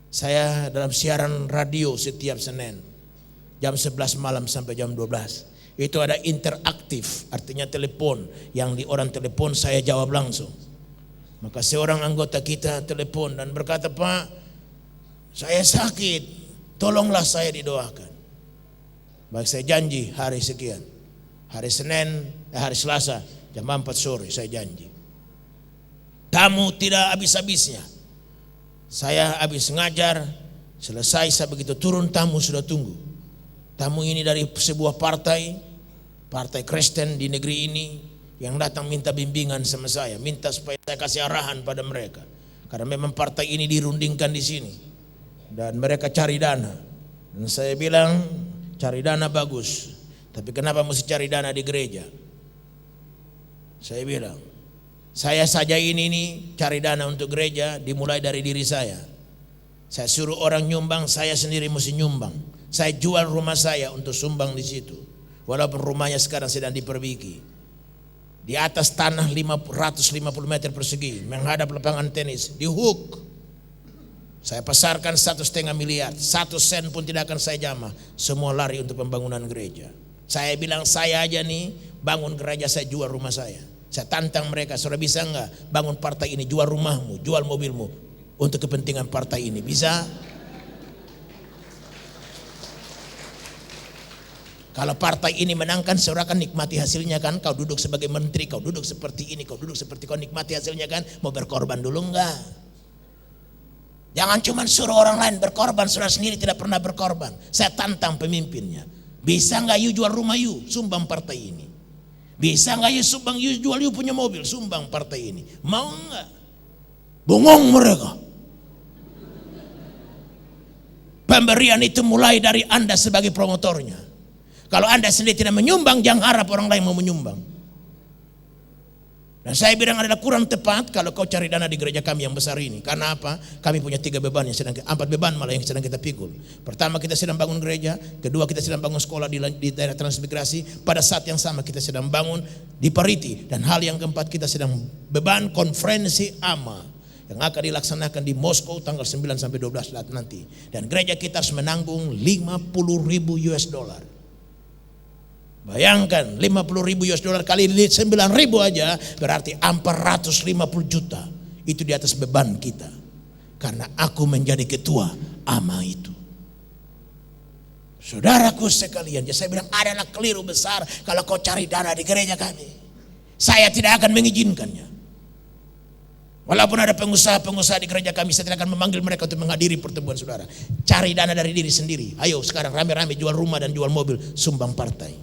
Saya dalam siaran radio setiap Senin. Jam 11 malam sampai jam 12. Itu ada interaktif, artinya telepon. Yang di orang telepon saya jawab langsung. Maka seorang anggota kita telepon dan berkata, Pak, saya sakit, tolonglah saya didoakan. Baik, saya janji hari sekian. Hari Selasa jam 4 sore saya janji. Tamu tidak habis-habisnya. Saya habis ngajar, selesai saya begitu turun tamu sudah tunggu. Tamu ini dari sebuah partai Kristen di negeri ini yang datang minta bimbingan sama saya, minta supaya saya kasih arahan pada mereka. Karena memang partai ini dirundingkan di sini dan mereka cari dana. Dan saya bilang cari dana bagus, tapi kenapa mesti cari dana di gereja? Saya bilang, saya saja ini cari dana untuk gereja dimulai dari diri saya. Saya suruh orang nyumbang, saya sendiri mesti nyumbang. Saya jual rumah saya untuk sumbang di situ. Walaupun rumahnya sekarang sedang diperbaiki. Di atas tanah 150 meter persegi, menghadap lapangan tenis, di hook. Saya pasarkan 1,5 miliar, 1 sen pun tidak akan saya jamah. Semua lari untuk pembangunan gereja. Saya bilang saya aja nih bangun gereja, saya jual rumah saya. Saya tantang mereka, saudara bisa enggak bangun partai ini, jual rumahmu, jual mobilmu untuk kepentingan partai ini, bisa? Kalau partai ini menangkan, saudara kan nikmati hasilnya kan, kau duduk sebagai menteri, kau duduk seperti ini, kau duduk seperti kau nikmati hasilnya kan, mau berkorban dulu enggak? Jangan cuma suruh orang lain berkorban, saudara sendiri tidak pernah berkorban. Saya tantang pemimpinnya, bisa enggak you jual rumah you, sumbang partai ini? Bisa enggak you sumbang, you jual you punya mobil, sumbang partai ini? Mau enggak? Bongong mereka. Pemberian itu mulai dari Anda sebagai promotornya. Kalau Anda sendiri tidak menyumbang, jangan harap orang lain mau menyumbang. Dan saya bilang adalah kurang tepat kalau kau cari dana di gereja kami yang besar ini. Karena apa? Kami punya 3 beban yang sedang, 4 beban malah yang sedang kita pikul. Pertama, kita sedang bangun gereja. Kedua, kita sedang bangun sekolah di daerah transmigrasi. Pada saat yang sama kita sedang bangun di Pariti. Dan hal yang keempat, kita sedang beban konferensi AMA yang akan dilaksanakan di Moskow tanggal 9 sampai 12 nanti. Dan gereja kita harus menanggung $50,000. Bayangkan 50.000 US dollar kali 9.000 aja berarti 450 juta. Itu di atas beban kita. karena aku menjadi ketua AMA itu. Saudaraku sekalian, saya bilang adalah keliru besar kalau kau cari dana di gereja kami. Saya tidak akan mengizinkannya. Walaupun ada pengusaha-pengusaha di gereja kami, saya tidak akan memanggil mereka untuk menghadiri pertemuan saudara. Cari dana dari diri sendiri. Ayo sekarang rame-rame jual rumah dan jual mobil, sumbang partai.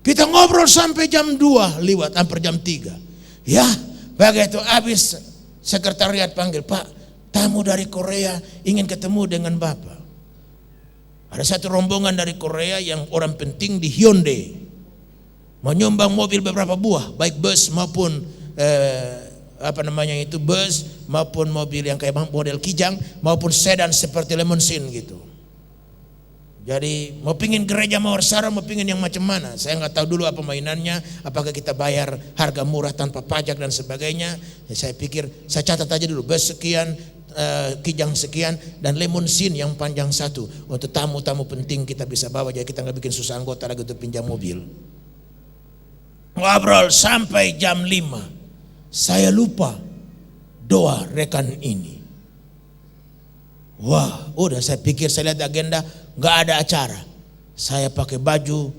Kita ngobrol sampai jam 2 lewat, hampir jam 3. Ya, begitu habis sekretariat panggil, Pak, tamu dari Korea ingin ketemu dengan Bapak. Ada satu rombongan dari Korea yang orang penting di Hyundai. Menyumbang mobil beberapa buah, baik bus maupun bus maupun mobil yang kayak model Kijang maupun sedan seperti Lemonsin gitu. Jadi mau pingin gereja mau Mawar mau pingin yang macam mana? Saya nggak tahu dulu apa mainannya. Apakah kita bayar harga murah tanpa pajak dan sebagainya? Ya, saya pikir saya catat aja dulu bus sekian, Kijang sekian dan Lemonsin yang panjang satu untuk tamu-tamu penting kita bisa bawa. Jadi kita nggak bikin susah anggota lagi untuk pinjam mobil. Ngobrol sampai jam 5. Saya lupa doa rekan ini. Wah, udah saya pikir, saya lihat agenda, nggak ada acara. Saya pakai baju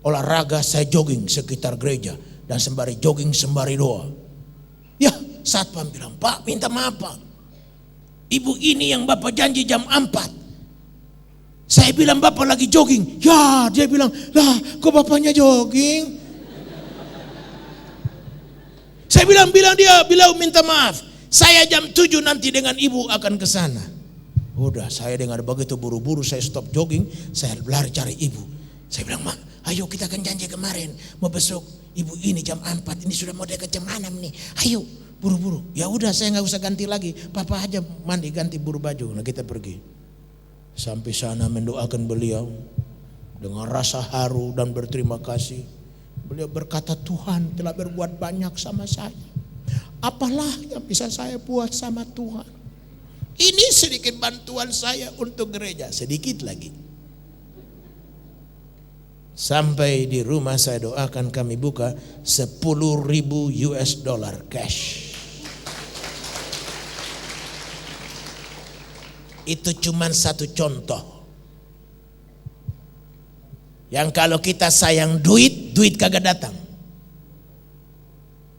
olahraga, saya jogging sekitar gereja dan sembari jogging sembari doa. Ya, satpam bilang, Pak minta maaf Pak. Ibu ini yang Bapak janji jam 4. Saya bilang Bapak lagi jogging. Ya, dia bilang, lah kok Bapaknya jogging? Saya bilang dia minta maaf. Saya jam 7 nanti dengan ibu akan ke sana. Udah, saya dengar begitu buru-buru saya stop jogging, saya lari cari ibu. Saya bilang, Mak, ayo kita kan janji kemarin mau besok ibu ini jam 4, ini sudah mau dekat jam 6 nih. Ayo, buru-buru. Ya udah, saya nggak usah ganti lagi. Papa aja mandi ganti buru baju. Nah, kita pergi. Sampai sana mendoakan beliau dengan rasa haru dan berterima kasih. Beliau berkata, Tuhan telah berbuat banyak sama saya. Apalah yang bisa saya buat sama Tuhan. Ini sedikit bantuan saya untuk gereja. Sedikit lagi. Sampai di rumah saya doakan kami buka 10.000 US dollar cash. Itu cuma satu contoh. Yang kalau kita sayang duit kagak datang.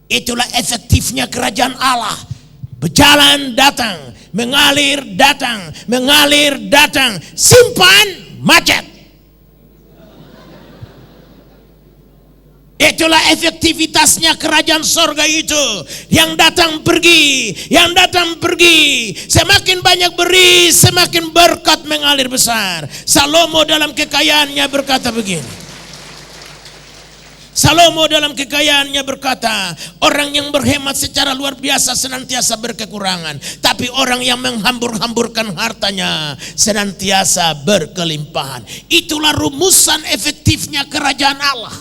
Itulah efektifnya kerajaan Allah. Berjalan datang, mengalir datang, simpan macet. Itulah efektivitasnya kerajaan sorga itu. Yang datang pergi. Semakin banyak beri, semakin berkat mengalir besar. Salomo dalam kekayaannya berkata begini. Orang yang berhemat secara luar biasa senantiasa berkekurangan. Tapi orang yang menghambur-hamburkan hartanya senantiasa berkelimpahan. Itulah rumusan efektifnya kerajaan Allah.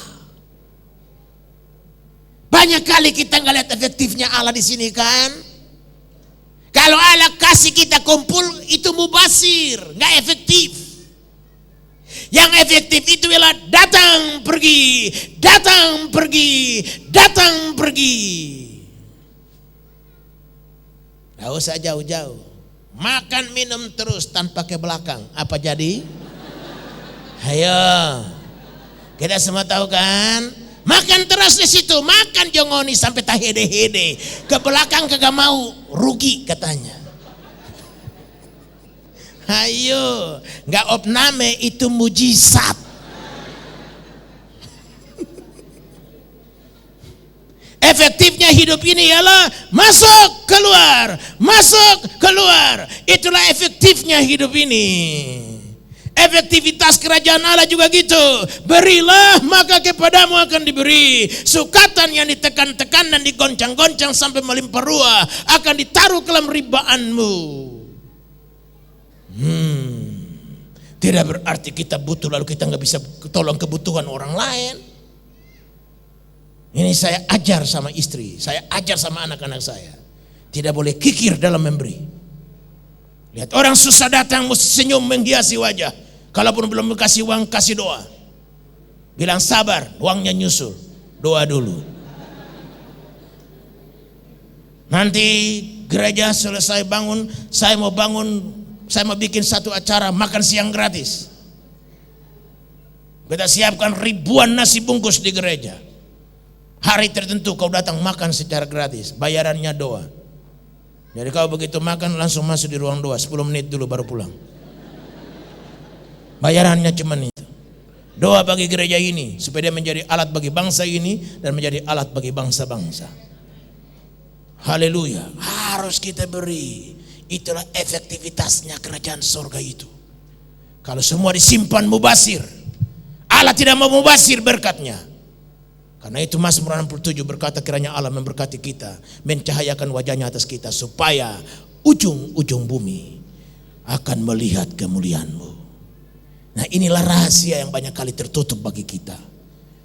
Banyak kali kita nggak lihat efektifnya Allah di sini kan. Kalau Allah kasih kita kumpul itu mubasir, nggak efektif. Yang efektif itu ialah datang pergi. Nggak usah jauh-jauh. Makan minum terus tanpa ke belakang. Apa jadi? Ayo. Kita semua tahu kan? Makan terus di situ, makan jongoni sampai tak hede-hede. Ke belakang kagak mau, rugi katanya. Ayo, nggak opname itu mujizat. Efektifnya hidup ini ialah masuk keluar. Itulah efektifnya hidup ini. Efektivitas kerajaan Allah juga gitu. Berilah maka kepadamu akan diberi. Sukatan yang ditekan-tekan dan digoncang-goncang sampai melimpah ruah akan ditaruh ke dalam ribaanmu. Tidak berarti kita butuh lalu kita nggak bisa tolong kebutuhan orang lain. Ini saya ajar sama istri, saya ajar sama anak-anak saya. Tidak boleh kikir dalam memberi. Lihat orang susah datang mesti senyum menghiasi wajah. Kalaupun belum kasih uang, kasih doa. Bilang sabar, uangnya nyusul. Doa dulu. Nanti gereja selesai bangun, saya mau bikin satu acara makan siang gratis. Kita siapkan ribuan nasi bungkus di gereja. Hari tertentu kau datang makan secara gratis, bayarannya doa. Jadi kau begitu makan langsung masuk di ruang doa, 10 menit dulu baru pulang. Bayarannya cuma itu. Doa bagi gereja ini supaya dia menjadi alat bagi bangsa ini dan menjadi alat bagi bangsa-bangsa. Haleluya. Harus kita beri. Itulah efektivitasnya kerajaan surga itu. Kalau semua disimpan mubasir, Allah tidak mau mubasir berkatnya. Karena itu Mazmur 67 berkata, kiranya Allah memberkati kita, mencahayakan wajahnya atas kita, supaya ujung-ujung bumi akan melihat kemuliaan-Mu. Nah, inilah rahasia yang banyak kali tertutup bagi kita.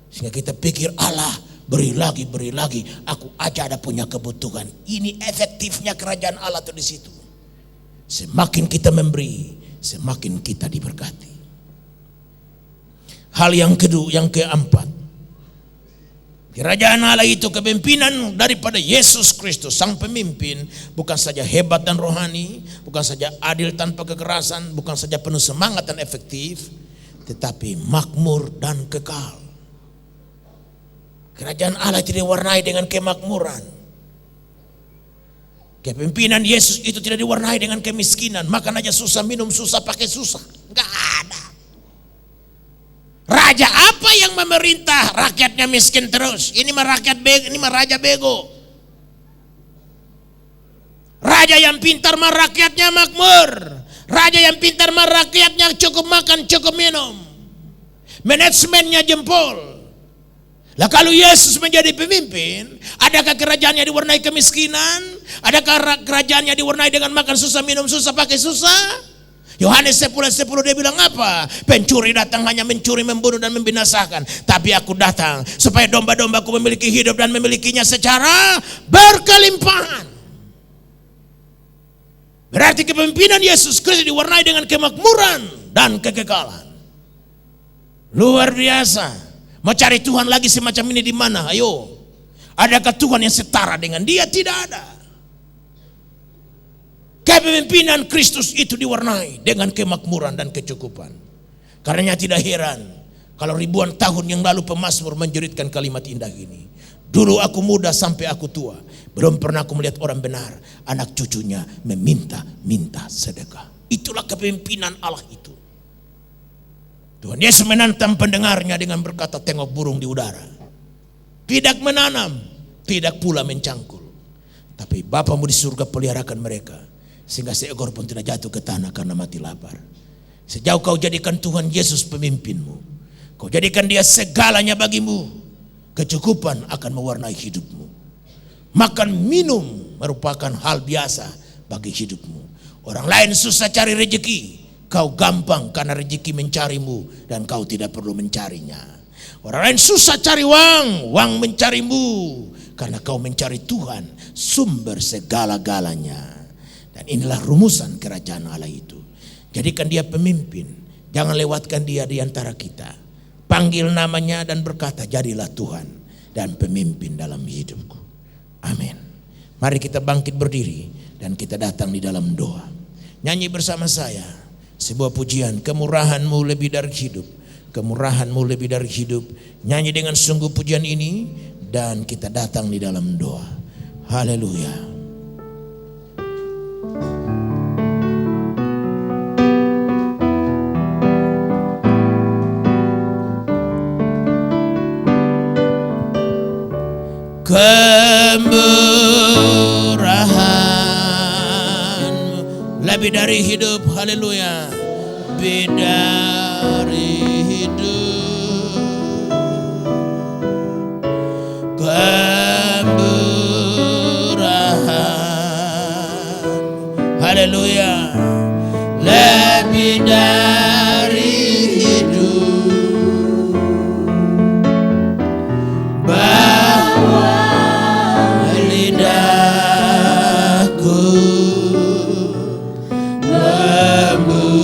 Sehingga kita pikir Allah beri lagi, aku aja ada punya kebutuhan. Ini efektifnya kerajaan Allah tuh di situ. Semakin kita memberi, semakin kita diberkati. Hal yang kedua, yang keempat, kerajaan Allah itu kepemimpinan daripada Yesus Kristus, sang pemimpin, bukan saja hebat dan rohani, bukan saja adil tanpa kekerasan, bukan saja penuh semangat dan efektif, tetapi makmur dan kekal. Kerajaan Allah tidak diwarnai dengan kemakmuran. Kepemimpinan Yesus itu tidak diwarnai dengan kemiskinan, makan aja susah, minum susah, pakai susah. Enggak ada. Raja apa yang memerintah rakyatnya miskin terus? Ini mah rakyat bego, ini mah raja bego. Raja yang pintar mah rakyatnya makmur. Raja yang pintar mah rakyatnya cukup makan, cukup minum. Manajemennya jempol. Lah kalau Yesus menjadi pemimpin, adakah kerajaannya diwarnai kemiskinan? Adakah kerajaannya diwarnai dengan makan susah, minum susah, pakai susah? Yohanes 10:10 dia bilang apa? Pencuri datang hanya mencuri, membunuh dan membinasakan. Tapi aku datang supaya domba-dombaku memiliki hidup dan memilikinya secara berkelimpahan. Berarti kepemimpinan Yesus Kristus diwarnai dengan kemakmuran dan kekekalan. Luar biasa. Mau cari Tuhan lagi semacam ini di mana? Ayo. Adakah Tuhan yang setara dengan dia? Tidak ada. Kepemimpinan Kristus itu diwarnai dengan kemakmuran dan kecukupan. Karenanya tidak heran kalau ribuan tahun yang lalu pemazmur menjeritkan kalimat indah ini. Dulu aku muda sampai aku tua, belum pernah aku melihat orang benar, anak cucunya meminta sedekah. Itulah kepemimpinan Allah itu. Tuhan Yesus menantang pendengarnya dengan berkata, tengok burung di udara. Tidak menanam, tidak pula mencangkul. Tapi Bapamu di surga peliharakan mereka, sehingga seekor pun tidak jatuh ke tanah karena mati lapar. Sejauh kau jadikan Tuhan Yesus pemimpinmu, kau jadikan dia segalanya bagimu, kecukupan akan mewarnai hidupmu. Makan minum merupakan hal biasa bagi hidupmu. Orang lain susah cari rezeki, kau gampang karena rezeki mencarimu dan kau tidak perlu mencarinya. Orang lain susah cari uang mencarimu karena kau mencari Tuhan, sumber segala-galanya. Dan inilah rumusan kerajaan Allah itu. Jadikan dia pemimpin, jangan lewatkan dia di antara kita. Panggil namanya dan berkata, jadilah Tuhan dan pemimpin dalam hidupku. Amin. Mari kita bangkit berdiri dan kita datang di dalam doa. Nyanyi bersama saya sebuah pujian, kemurahan-Mu lebih dari hidup, kemurahan-Mu lebih dari hidup. Nyanyi dengan sungguh pujian ini dan kita datang di dalam doa. Haleluya. Kemurahan-Mu lebih dari hidup. Haleluya. Lebih dari hidup, kemurahan. Haleluya. Lebih dari hidup, bahwa lidahku memuji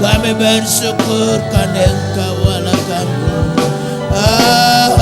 Kami bersyukur karena Engkau Allah kami.